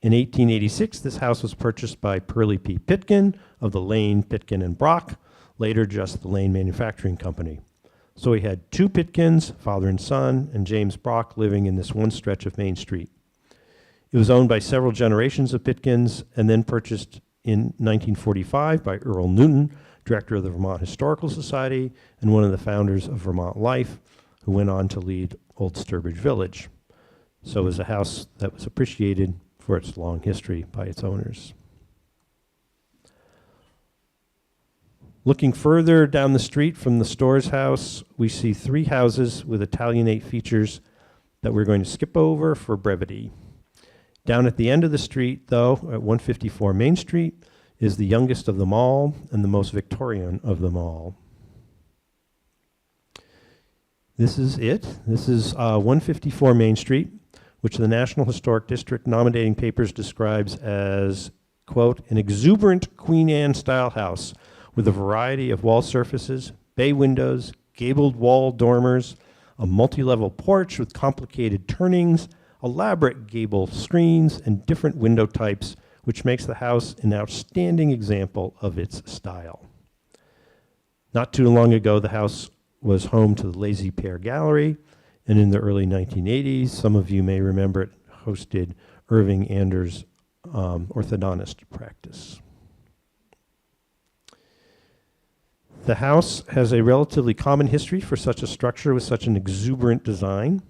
In 1886, this house was purchased by Pearlie P. Pitkin of the Lane, Pitkin, and Brock, later just the Lane Manufacturing Company. So we had 2 Pitkins, father and son, and James Brock living in this one stretch of Main Street. It was owned by several generations of Pitkins and then purchased in 1945 by Earl Newton, director of the Vermont Historical Society and one of the founders of Vermont Life, who went on to lead Old Sturbridge Village. So it was a house that was appreciated for its long history by its owners. Looking further down the street from the Storrs house, we see 3 houses with Italianate features that we're going to skip over for brevity. Down at the end of the street, though, at 154 Main Street, is the youngest of them all and the most Victorian of them all. This is it. This is 154 Main Street, which the National Historic District nominating papers describes as, quote, an exuberant Queen Anne-style house with a variety of wall surfaces, bay windows, gabled wall dormers, a multi-level porch with complicated turnings, elaborate gable screens, and different window types, which makes the house an outstanding example of its style. Not too long ago, the house was home to the Lazy Pear Gallery, and in the early 1980s, some of you may remember it hosted Irving Anders' orthodontist practice. The house has a relatively common history for such a structure with such an exuberant design.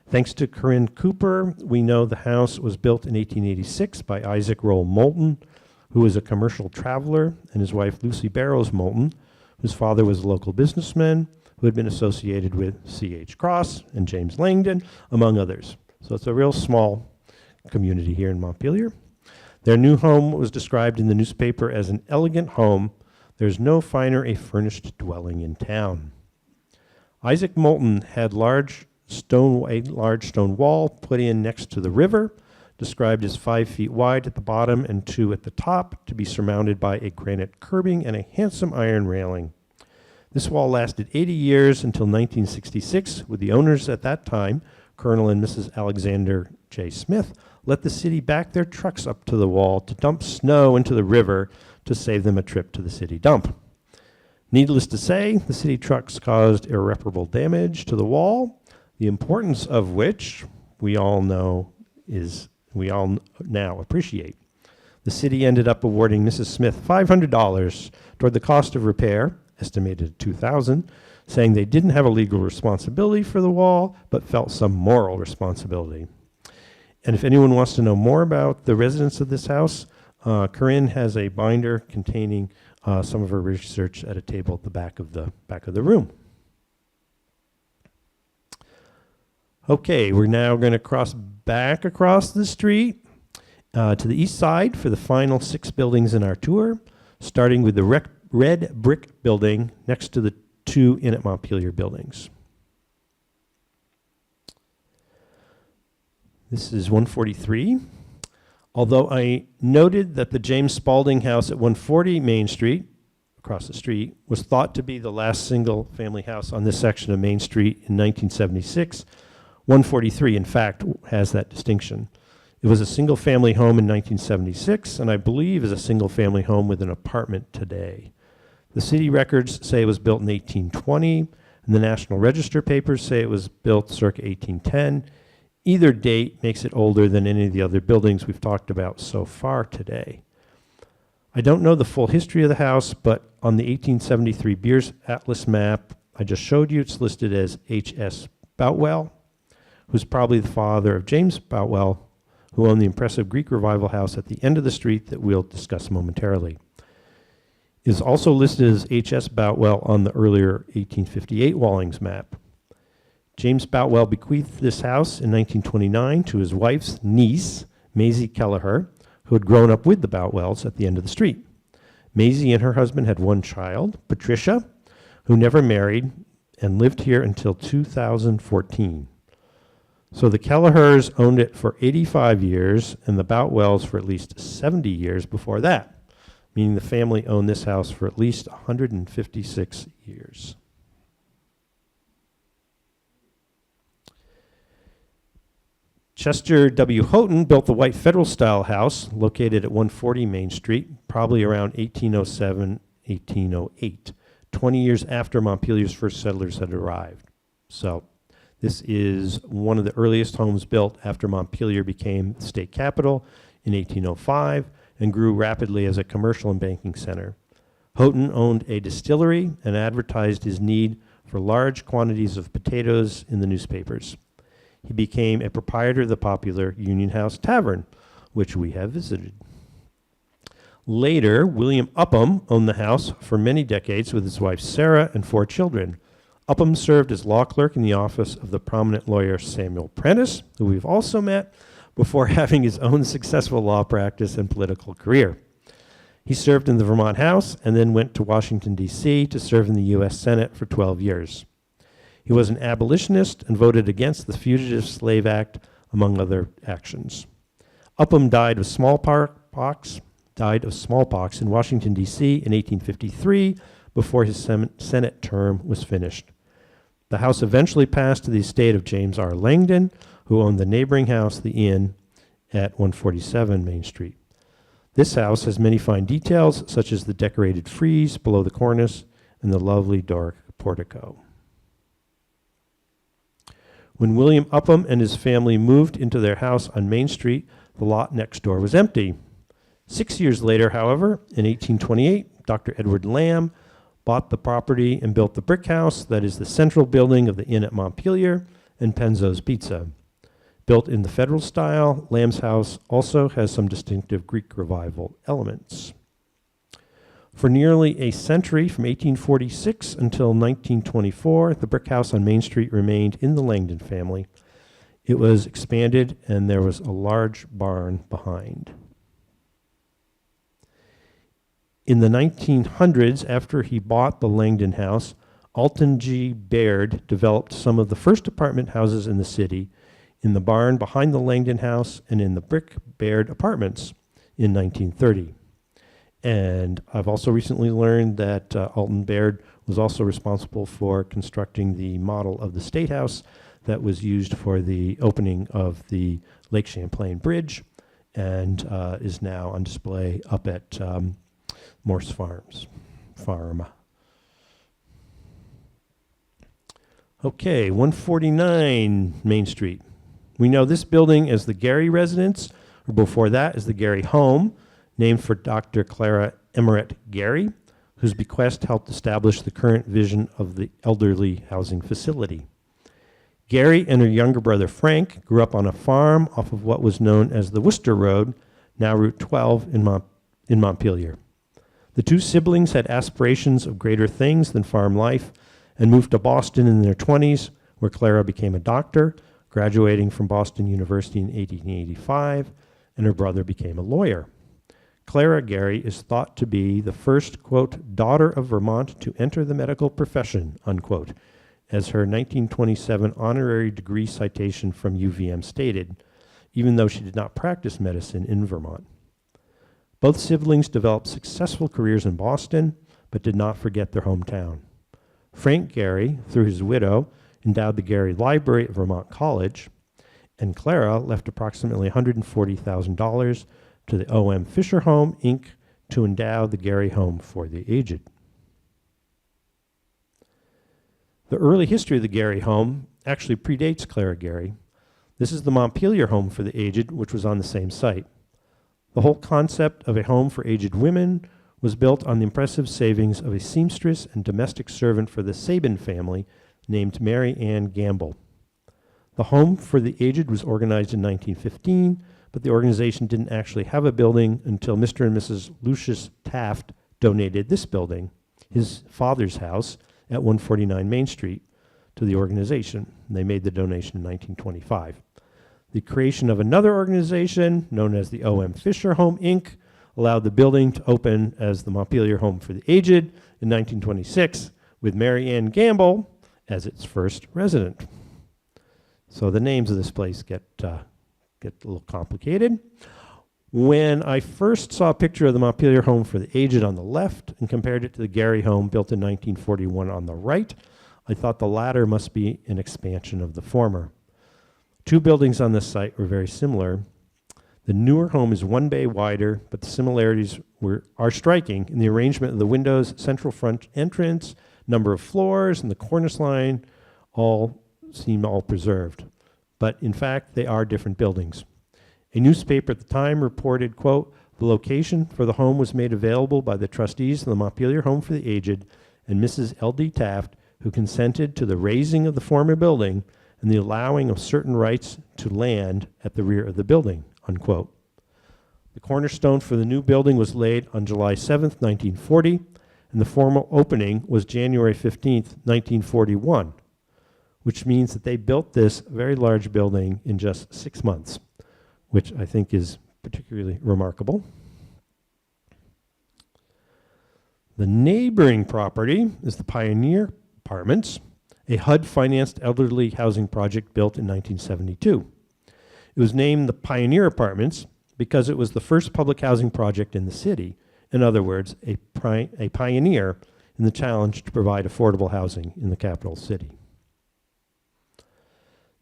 Thanks to Corinne Cooper, we know the house was built in 1886 by Isaac Roll Moulton, who was a commercial traveler, and his wife Lucy Barrows Moulton, whose father was a local businessman who had been associated with C.H. Cross and James Langdon, among others. So it's a real small community here in Montpelier. Their new home was described in the newspaper as an elegant home. There's no finer a furnished dwelling in town. Isaac Moulton had a large stone wall put in next to the river, described as 5 feet wide at the bottom and 2 at the top, to be surmounted by a granite curbing and a handsome iron railing. This wall lasted 80 years until 1966, with the owners at that time, Colonel and Mrs. Alexander J. Smith, let the city back their trucks up to the wall to dump snow into the river to save them a trip to the city dump. Needless to say, the city trucks caused irreparable damage to the wall, the importance of which we all now appreciate. The city ended up awarding Mrs. Smith $500 toward the cost of repair, estimated at $2,000, saying they didn't have a legal responsibility for the wall, but felt some moral responsibility. And if anyone wants to know more about the residents of this house, Corinne has a binder containing some of her research at a table at the back of the room. Okay, we're now going to cross back across the street to the east side for the final 6 buildings in our tour, starting with the red brick building next to the 2 Inn at Montpelier buildings. This is 143. Although I noted that the James Spalding house at 140 Main Street, across the street, was thought to be the last single-family house on this section of Main Street in 1976, 143, in fact, has that distinction. It was a single-family home in 1976, and I believe is a single-family home with an apartment today. The city records say it was built in 1820, and the National Register papers say it was built circa 1810. Either date makes it older than any of the other buildings we've talked about so far today. I don't know the full history of the house, but on the 1873 Beers Atlas map I just showed you, it's listed as H.S. Boutwell, who's probably the father of James Boutwell, who owned the impressive Greek Revival house at the end of the street that we'll discuss momentarily. It is also listed as H.S. Boutwell on the earlier 1858 Wallings map. James Boutwell bequeathed this house in 1929 to his wife's niece, Maisie Kelleher, who had grown up with the Boutwells at the end of the street. Maisie and her husband had 1 child, Patricia, who never married and lived here until 2014. So the Kellehers owned it for 85 years and the Boutwells for at least 70 years before that, meaning the family owned this house for at least 156 years. Chester W. Houghton built the white Federal-style house located at 140 Main Street, probably around 1807, 1808, 20 years after Montpelier's first settlers had arrived. So this is one of the earliest homes built after Montpelier became the state capital in 1805 and grew rapidly as a commercial and banking center. Houghton owned a distillery and advertised his need for large quantities of potatoes in the newspapers. He became a proprietor of the popular Union House Tavern, which we have visited. Later, William Upham owned the house for many decades with his wife Sarah and 4 children. Upham served as law clerk in the office of the prominent lawyer Samuel Prentice, who we've also met, before having his own successful law practice and political career. He served in the Vermont House and then went to Washington, D.C. to serve in the U.S. Senate for 12 years. He was an abolitionist and voted against the Fugitive Slave Act, among other actions. Upham died of smallpox in Washington, D.C. in 1853 before his Senate term was finished. The house eventually passed to the estate of James R. Langdon, who owned the neighboring house, the Inn, at 147 Main Street. This house has many fine details, such as the decorated frieze below the cornice and the lovely Doric portico. When William Upham and his family moved into their house on Main Street, the lot next door was empty. 6 years later, however, in 1828, Dr. Edward Lamb bought the property and built the brick house that is the central building of the Inn at Montpelier and Penzo's Pizza. Built in the Federal style, Lamb's house also has some distinctive Greek Revival elements. For nearly a century, from 1846 until 1924, the brick house on Main Street remained in the Langdon family. It was expanded, and there was a large barn behind. In the 1900s, after he bought the Langdon house, Alton G. Baird developed some of the first apartment houses in the city, in the barn behind the Langdon house and in the brick Baird apartments in 1930. And I've also recently learned that Alton Baird was also responsible for constructing the model of the State House that was used for the opening of the Lake Champlain Bridge and is now on display up at Morse Farm. Okay, 149 Main Street. We know this building as the Gary Residence, or before that as the Gary Home, named for Dr. Clara Emmeret Gary, whose bequest helped establish the current vision of the elderly housing facility. Gary and her younger brother Frank grew up on a farm off of what was known as the Worcester Road, now Route 12 in Montpelier. The two siblings had aspirations of greater things than farm life and moved to Boston in their 20s, where Clara became a doctor, graduating from Boston University in 1885, and her brother became a lawyer. Clara Gary is thought to be the first, quote, daughter of Vermont to enter the medical profession, unquote, as her 1927 honorary degree citation from UVM stated, even though she did not practice medicine in Vermont. Both siblings developed successful careers in Boston, but did not forget their hometown. Frank Gary, through his widow, endowed the Gary Library at Vermont College, and Clara left approximately $140,000 to the O.M. Fisher Home, Inc., to endow the Gary Home for the Aged. The early history of the Gary Home actually predates Clara Gary. This is the Montpelier Home for the Aged, which was on the same site. The whole concept of a home for aged women was built on the impressive savings of a seamstress and domestic servant for the Sabin family named Mary Ann Gamble. The Home for the Aged was organized in 1915, but the organization didn't actually have a building until Mr. and Mrs. Lucius Taft donated this building, his father's house, at 149 Main Street, to the organization. They made the donation in 1925. The creation of another organization, known as the O.M. Fisher Home, Inc., allowed the building to open as the Montpelier Home for the Aged in 1926, with Mary Ann Gamble as its first resident. So the names of this place get a little complicated. When I first saw a picture of the Montpelier Home for the Aged on the left and compared it to the Gary Home built in 1941 on the right, I thought the latter must be an expansion of the former. Two buildings on this site were very similar. The newer home is one bay wider, but the similarities are striking in the arrangement of the windows, central front entrance, number of floors, and the cornice line all seem all preserved. But in fact, they are different buildings. A newspaper at the time reported, quote, the location for the home was made available by the trustees of the Montpelier Home for the Aged and Mrs. L.D. Taft, who consented to the raising of the former building and the allowing of certain rights to land at the rear of the building, unquote. The cornerstone for the new building was laid on July 7th, 1940, and the formal opening was January 15th, 1941, which means that they built this very large building in just 6 months, which I think is particularly remarkable. The neighboring property is the Pioneer Apartments, a HUD-financed elderly housing project built in 1972. It was named the Pioneer Apartments because it was the first public housing project in the city. In other words, a pioneer in the challenge to provide affordable housing in the capital city.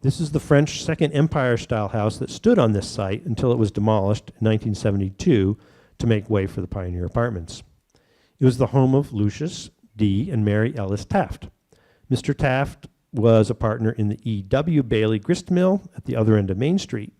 This is the French Second Empire-style house that stood on this site until it was demolished in 1972 to make way for the Pioneer Apartments. It was the home of Lucius D. and Mary Ellis Taft. Mr. Taft was a partner in the E.W. Bailey grist mill at the other end of Main Street.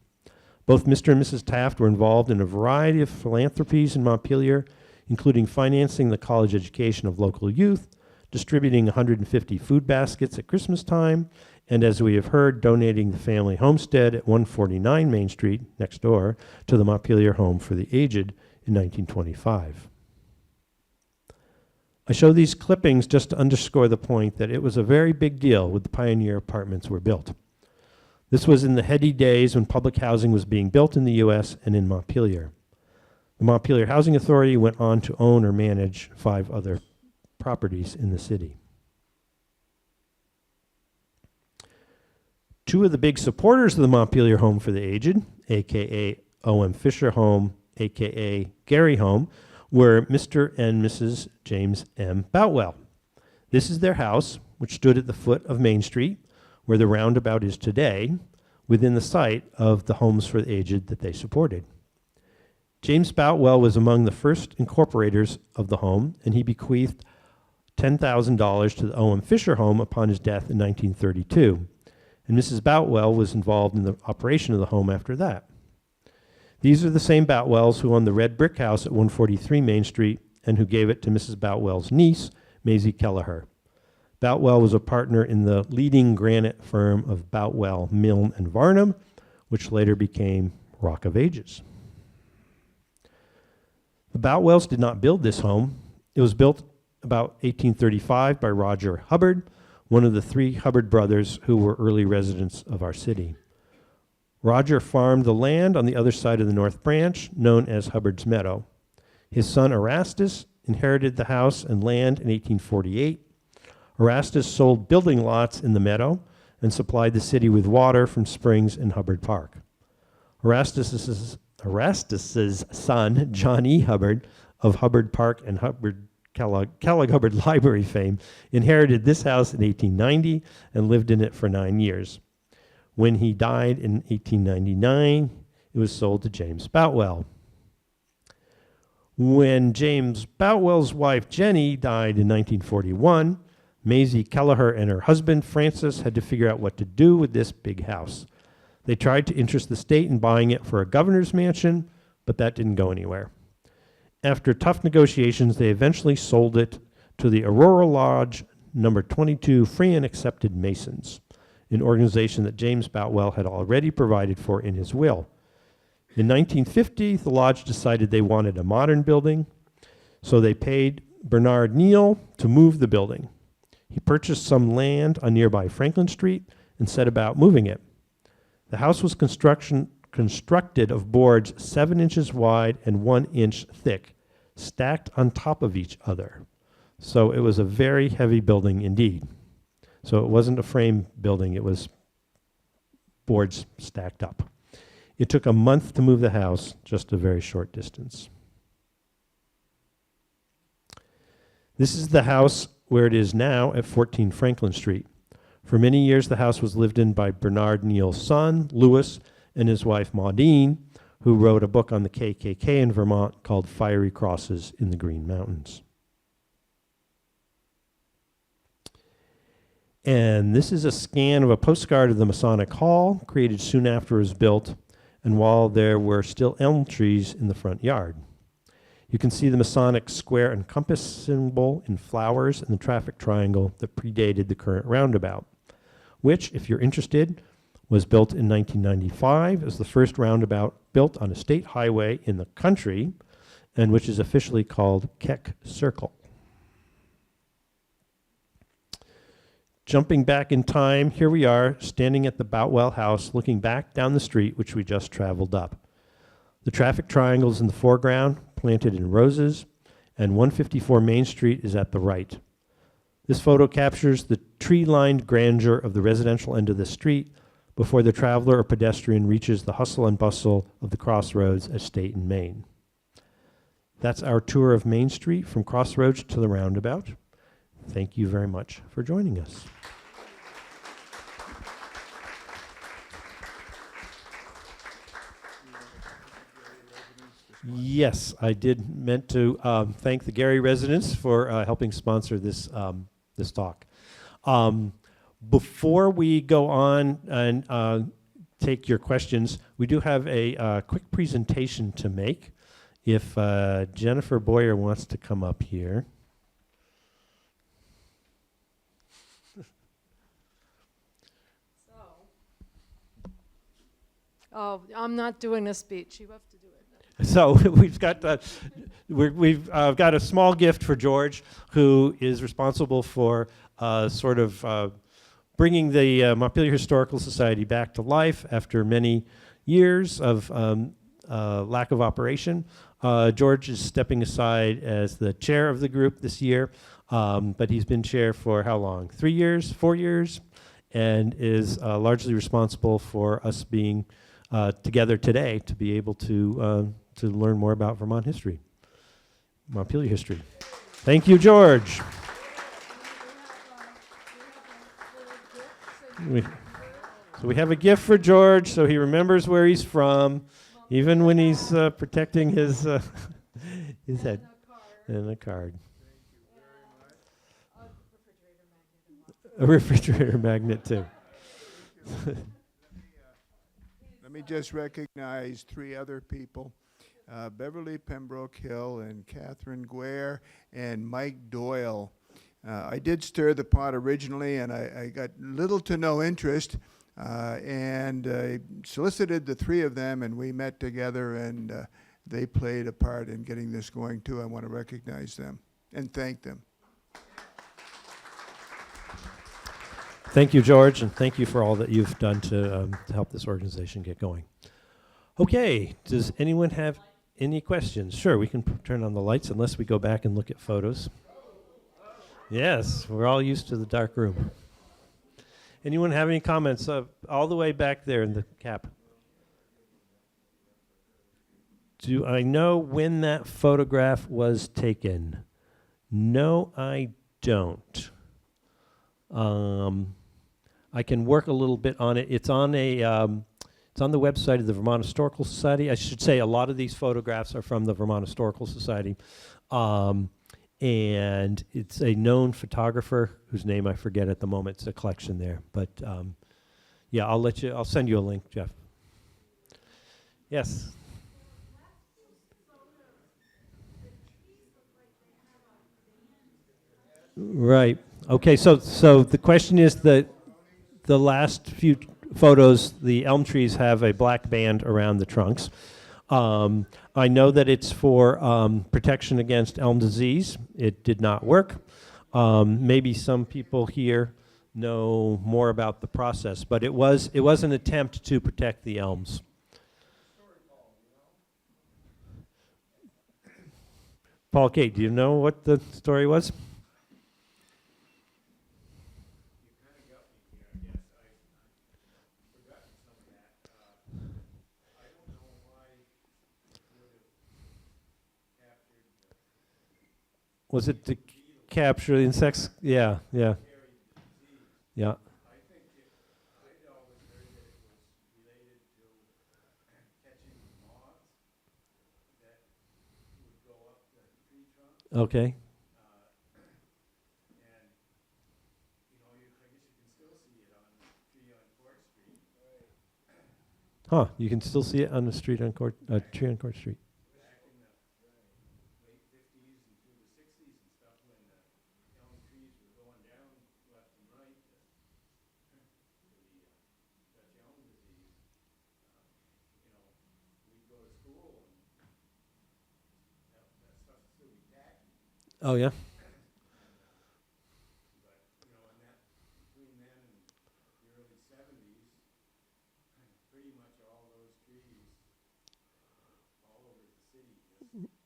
Both Mr. and Mrs. Taft were involved in a variety of philanthropies in Montpelier, including financing the college education of local youth, distributing 150 food baskets at Christmas time, and as we have heard, donating the family homestead at 149 Main Street, next door, to the Montpelier Home for the Aged in 1925. I show these clippings just to underscore the point that it was a very big deal when the Pioneer Apartments were built. This was in the heady days when public housing was being built in the U.S. and in Montpelier. The Montpelier Housing Authority went on to own or manage 5 other properties in the city. Two of the big supporters of the Montpelier Home for the Aged, a.k.a. O.M. Fisher Home, a.k.a. Gary Home, were Mr. and Mrs. James M. Boutwell. This is their house, which stood at the foot of Main Street, where the Roundabout is today, within the site of the Homes for the Aged that they supported. James Boutwell was among the first incorporators of the home, and he bequeathed $10,000 to the O.M. Fisher Home upon his death in 1932, and Mrs. Boutwell was involved in the operation of the home after that. These are the same Boutwells who owned the red brick house at 143 Main Street and who gave it to Mrs. Boutwell's niece, Maisie Kelleher. Boutwell was a partner in the leading granite firm of Boutwell, Milne and Varnum, which later became Rock of Ages. The Boutwells did not build this home. It was built about 1835 by Roger Hubbard, one of the three Hubbard brothers who were early residents of our city. Roger farmed the land on the other side of the North Branch, known as Hubbard's Meadow. His son Erastus inherited the house and land in 1848. Erastus sold building lots in the meadow and supplied the city with water from springs in Hubbard Park. Erastus's son, John E. Hubbard, of Hubbard Park and Kellogg Hubbard Library fame, inherited this house in 1890 and lived in it for 9 years. When he died in 1899, it was sold to James Boutwell. When James Boutwell's wife, Jenny, died in 1941, Maisie Kelleher and her husband, Francis, had to figure out what to do with this big house. They tried to interest the state in buying it for a governor's mansion, but that didn't go anywhere. After tough negotiations, they eventually sold it to the Aurora Lodge number 22 Free and Accepted Masons, an organization that James Boutwell had already provided for in his will. In 1950, the lodge decided they wanted a modern building, so they paid Bernard Neal to move the building. He purchased some land on nearby Franklin Street and set about moving it. The house was constructed of boards 7 inches wide and 1 inch thick, stacked on top of each other. So it was a very heavy building indeed. So it wasn't a frame building, it was boards stacked up. It took a month to move the house, just a very short distance. This is the house where it is now at 14 Franklin Street. For many years, the house was lived in by Bernard Neal's son, Louis, and his wife, Maudine, who wrote a book on the KKK in Vermont called Fiery Crosses in the Green Mountains. And this is a scan of a postcard of the Masonic Hall, created soon after it was built, and while there were still elm trees in the front yard. You can see the Masonic square and compass symbol in flowers and the traffic triangle that predated the current roundabout, which, if you're interested, was built in 1995 as the first roundabout built on a state highway in the country, and which is officially called Keck Circle. Jumping back in time, here we are, standing at the Boutwell house, looking back down the street which we just traveled up. The traffic triangle's in the foreground, planted in roses, and 154 Main Street is at the right. This photo captures the tree-lined grandeur of the residential end of the street before the traveler or pedestrian reaches the hustle and bustle of the Crossroads at State and Main. That's our tour of Main Street from Crossroads to the Roundabout. Thank you very much for joining us. Yes, I did meant to thank the Gary residents for helping sponsor this this talk. Before we go on and take your questions, we do have a quick presentation to make. If Jennifer Boyer wants to come up here. Oh, I'm not doing a speech. You have to do it. So we've got we've got a small gift for George, who is responsible for sort of bringing the Montpelier Historical Society back to life after many years of lack of operation. George is stepping aside as the chair of the group this year, but he's been chair for how long? 3 years, 4 years, and is largely responsible for us being together today to be able to learn more about Vermont history, Montpelier history. Thank you, George. So we have a gift for George, so he remembers where he's from, even when he's protecting his head. And a card. A refrigerator magnet too. Let me just recognize 3 other people. Beverly Pembroke Hill and Catherine Guare and Mike Doyle. I did stir the pot originally, and I got little to no interest, and I solicited the 3 of them, and we met together, and they played a part in getting this going too. I want to recognize them. and thank them. Thank you, George, and thank you for all that you've done to help this organization get going. Okay, does anyone have any questions? Sure, we can turn on the lights unless we go back and look at photos. Yes, we're all used to the dark room. Anyone have any comments all the way back there in the cap? Do I know when that photograph was taken? No, I don't. I can work a little bit on it. It's on it's on the website of the Vermont Historical Society. I should say a lot of these photographs are from the Vermont Historical Society. And it's a known photographer whose name I forget at the moment. It's a collection there. But yeah, I'll send you a link, Jeff. Yes. Right. Okay, so the question is that the last few photos, the elm trees have a black band around the trunks. I know that it's for protection against elm disease. It did not work. Maybe some people here know more about the process, but it was an attempt to protect the elms. Paul, Kate, do you know what the story was? Was it to capture the insects? Yeah, yeah. Yeah. Okay. Huh, you can still see it on the street on Court, tree on Court Street. Oh, yeah?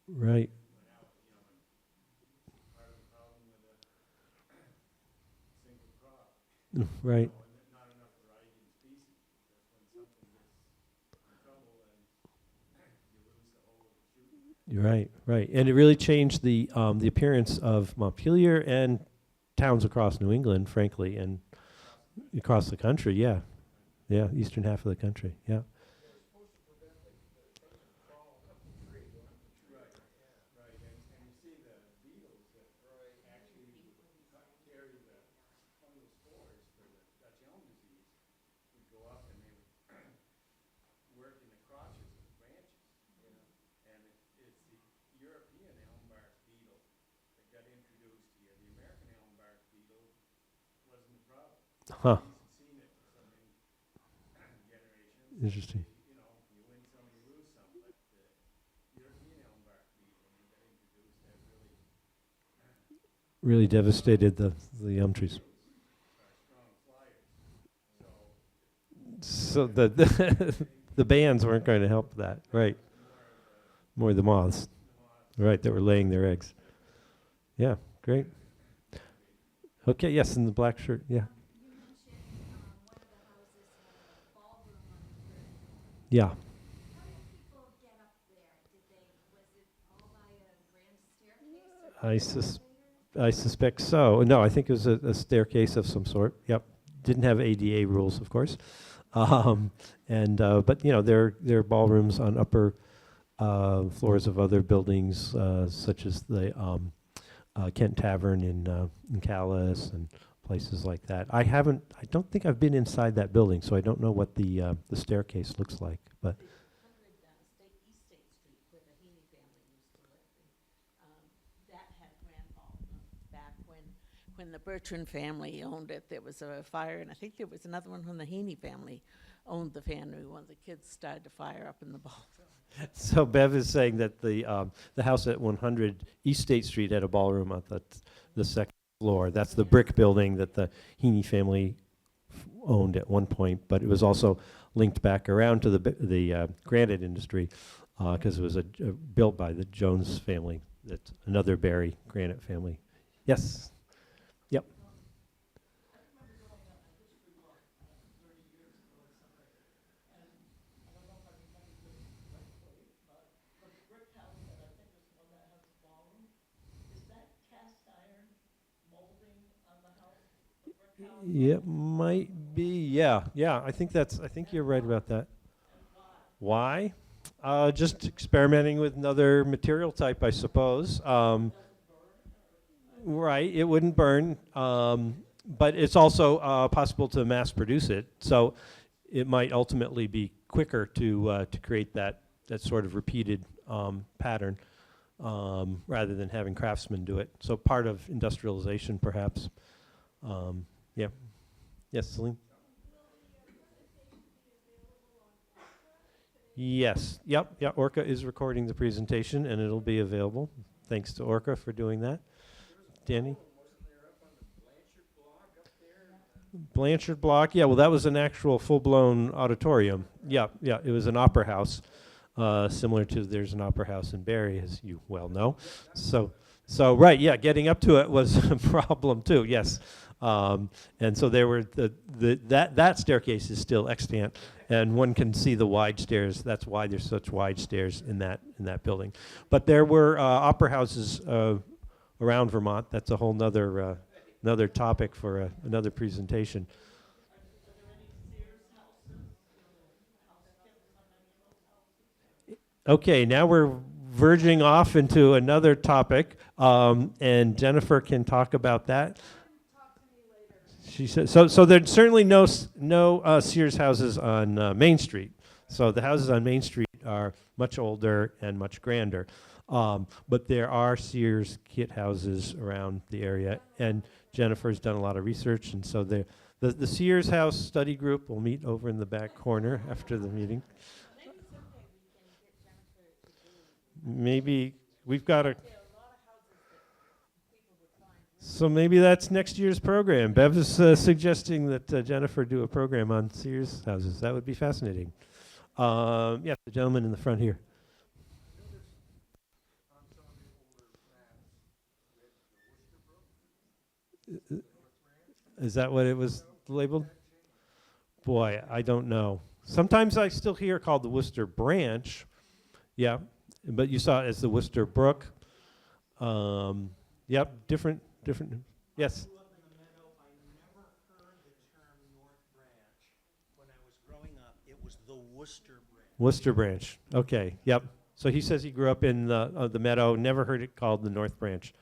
Right. Right. You're right, right. And it really changed the appearance of Montpelier and towns across New England, frankly, and across the country, yeah. Yeah, eastern half of the country, yeah. Huh. Interesting. Really devastated the elm trees. So the bands weren't going to help that, right? More the moths, right, that were laying their eggs. Yeah, great. Okay, yes, in the black shirt, yeah. Yeah. I suspect so. No, I think it was a staircase of some sort. Yep. Didn't have ADA rules, of course. But you know, there are ballrooms on upper floors of other buildings, such as the Kent Tavern in Calais and places like that. I don't think I've been inside that building, so I don't know what the staircase looks like. But When the Bertrand family owned it. There was a fire, and I think there was another one from the Heaney family owned the family. One of the kids started to fire up in the ball. So Bev is saying that the house at 100 East State Street had a ballroom on the second floor. That's the brick building that the Heaney family owned at one point, but it was also linked back around to the granite industry because it was built by the Jones family. That's another Barry granite family. Yes. Yep. It might be, yeah. I think you're right about that. Why? Just experimenting with another material type, I suppose. Right, it wouldn't burn, but it's also possible to mass produce it. So it might ultimately be quicker to create that sort of repeated pattern rather than having craftsmen do it. So part of industrialization, perhaps. Yeah. Yes, Celine? Yes. Yep. Yeah. Orca is recording the presentation, and it'll be available. Thanks to Orca for doing that. Danny? Blanchard Block. Yeah. Well, that was an actual full-blown auditorium. Yeah. It was an opera house, similar to there's an opera house in Barrie, as you well know. So right. Yeah. Getting up to it was a problem too. Yes. And so there were that staircase is still extant, and one can see the wide stairs. That's why there's such wide stairs in that building. But there were opera houses around Vermont. That's a whole another topic for another presentation. Okay, now we're verging off into another topic, and Jennifer can talk about that. She said, so there's certainly no Sears houses on Main Street. So the houses on Main Street are much older and much grander. But there are Sears kit houses around the area, and Jennifer's done a lot of research, and so the Sears House study group will meet over in the back corner after the meeting. Maybe we've got a... So maybe that's next year's program. Bev is suggesting that Jennifer do a program on Sears houses. That would be fascinating. Yeah, the gentleman in the front here. Is that what it was labeled? Boy, I don't know. Sometimes I still hear it called the Worcester Branch. Yeah, but you saw it as the Worcester Brook. Yep, different. Yes. I grew up in the meadow. I never heard the term North Branch. When I was growing up, it was the Worcester Branch. Worcester Branch. Okay. Yep. So he says he grew up in the meadow. Never heard it called the North Branch.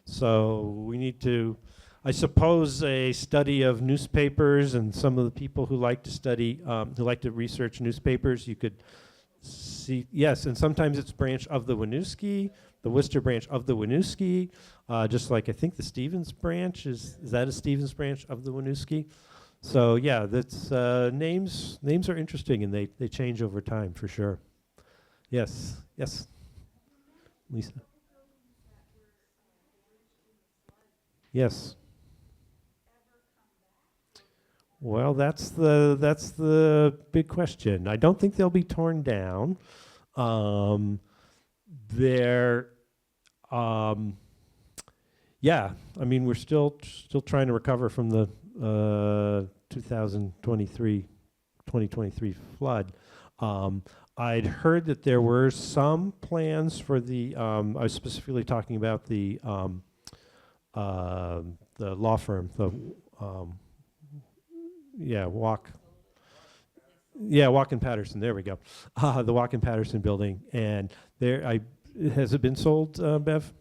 So we need to, I suppose, a study of newspapers and some of the people who like to study, who like to research newspapers. You could see, yes, and sometimes it's branch of the Winooski, the Worcester Branch of the Winooski, just like I think the Stevens Branch, is that a Stevens Branch of the Winooski? So yeah, that's names are interesting, and they change over time for sure. Yes, Lisa. Yes. Well, that's the big question. I don't think they'll be torn down. Yeah, I mean, we're still trying to recover from the 2023 flood. I'd heard that there were some plans for the. I was specifically talking about the law firm, Walk in Patterson. There we go. The Walk in Patterson building, and has it been sold, Bev?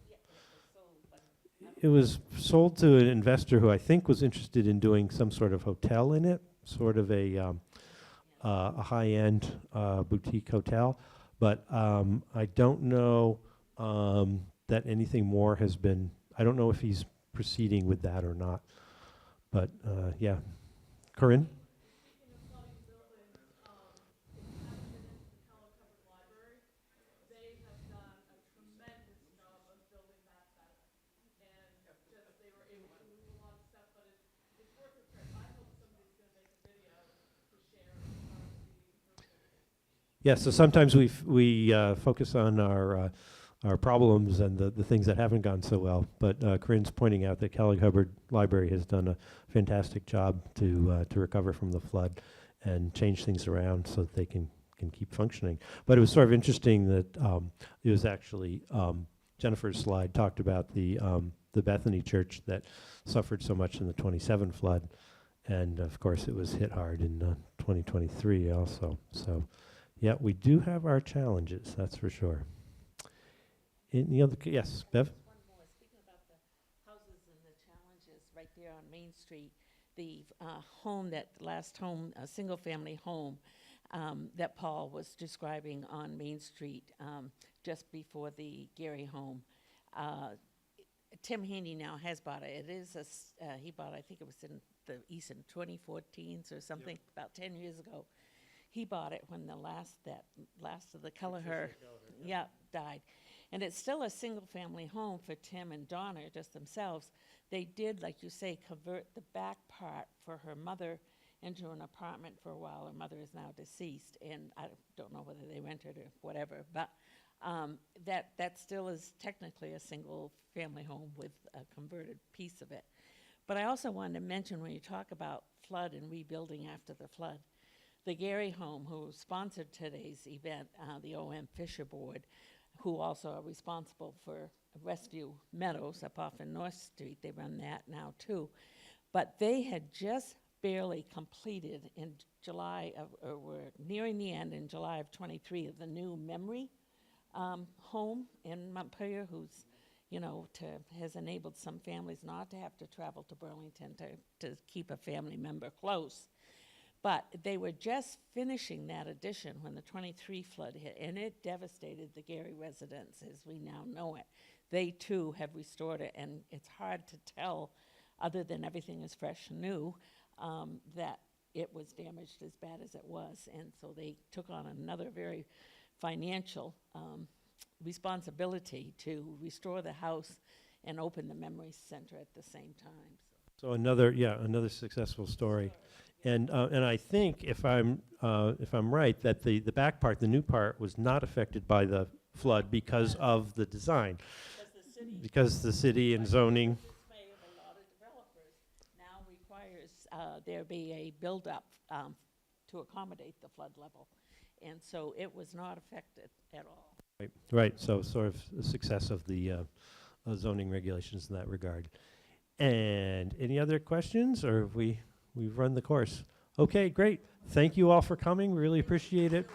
It was sold to an investor who I think was interested in doing some sort of hotel in it, sort of a high-end boutique hotel. But I don't know that anything more has been. I don't know if he's proceeding with that or not. But yeah, Corinne? Yeah, so sometimes we focus on our problems and the things that haven't gone so well. But Corinne's pointing out that Kellogg Hubbard Library has done a fantastic job to recover from the flood and change things around so that they can keep functioning. But it was sort of interesting that it was actually Jennifer's slide talked about the Bethany Church that suffered so much in the 27 flood, and of course it was hit hard in 2023 also. So. Yeah, we do have our challenges, that's for sure. Any other, yes, Bev? One more, speaking about the houses and the challenges right there on Main Street, the home, that last home, a single-family home that Paul was describing on Main Street just before the Gary home. Tim Haney now has bought it. It is he bought, I think it was in the East in 2014 or something, yep. About 10 years ago. He bought it when the last of the Kelleher, died. And it's still a single-family home for Tim and Donna, just themselves. They did, like you say, convert the back part for her mother into an apartment for a while. Her mother is now deceased, and I don't know whether they rented or whatever, but that still is technically a single-family home with a converted piece of it. But I also wanted to mention, when you talk about flood and rebuilding after the flood, the Gary home, who sponsored today's event, the O.M. Fisher Board, who also are responsible for Westview Meadows up off in North Street. They run that now too. But they had just barely completed in July of, or were nearing the end in July of 23 of the new memory home in Montpelier, who's, has enabled some families not to have to travel to Burlington to keep a family member close. But they were just finishing that addition when the 23 flood hit, and it devastated the Gary residents as we now know it. They, too, have restored it, and it's hard to tell, other than everything is fresh and new, that it was damaged as bad as it was. And so they took on another very financial responsibility to restore the house and open the Memory Center at the same time. So another successful story. And I think, if I'm right, that the back part, the new part, was not affected by the flood because of the design. Because the city and zoning. The dismay of a lot of developers now requires there be a build-up to accommodate the flood level, and so it was not affected at all. Right. So sort of a success of the zoning regulations in that regard. And any other questions, or have we've run the course? Okay, great. Thank you all for coming. We really appreciate it.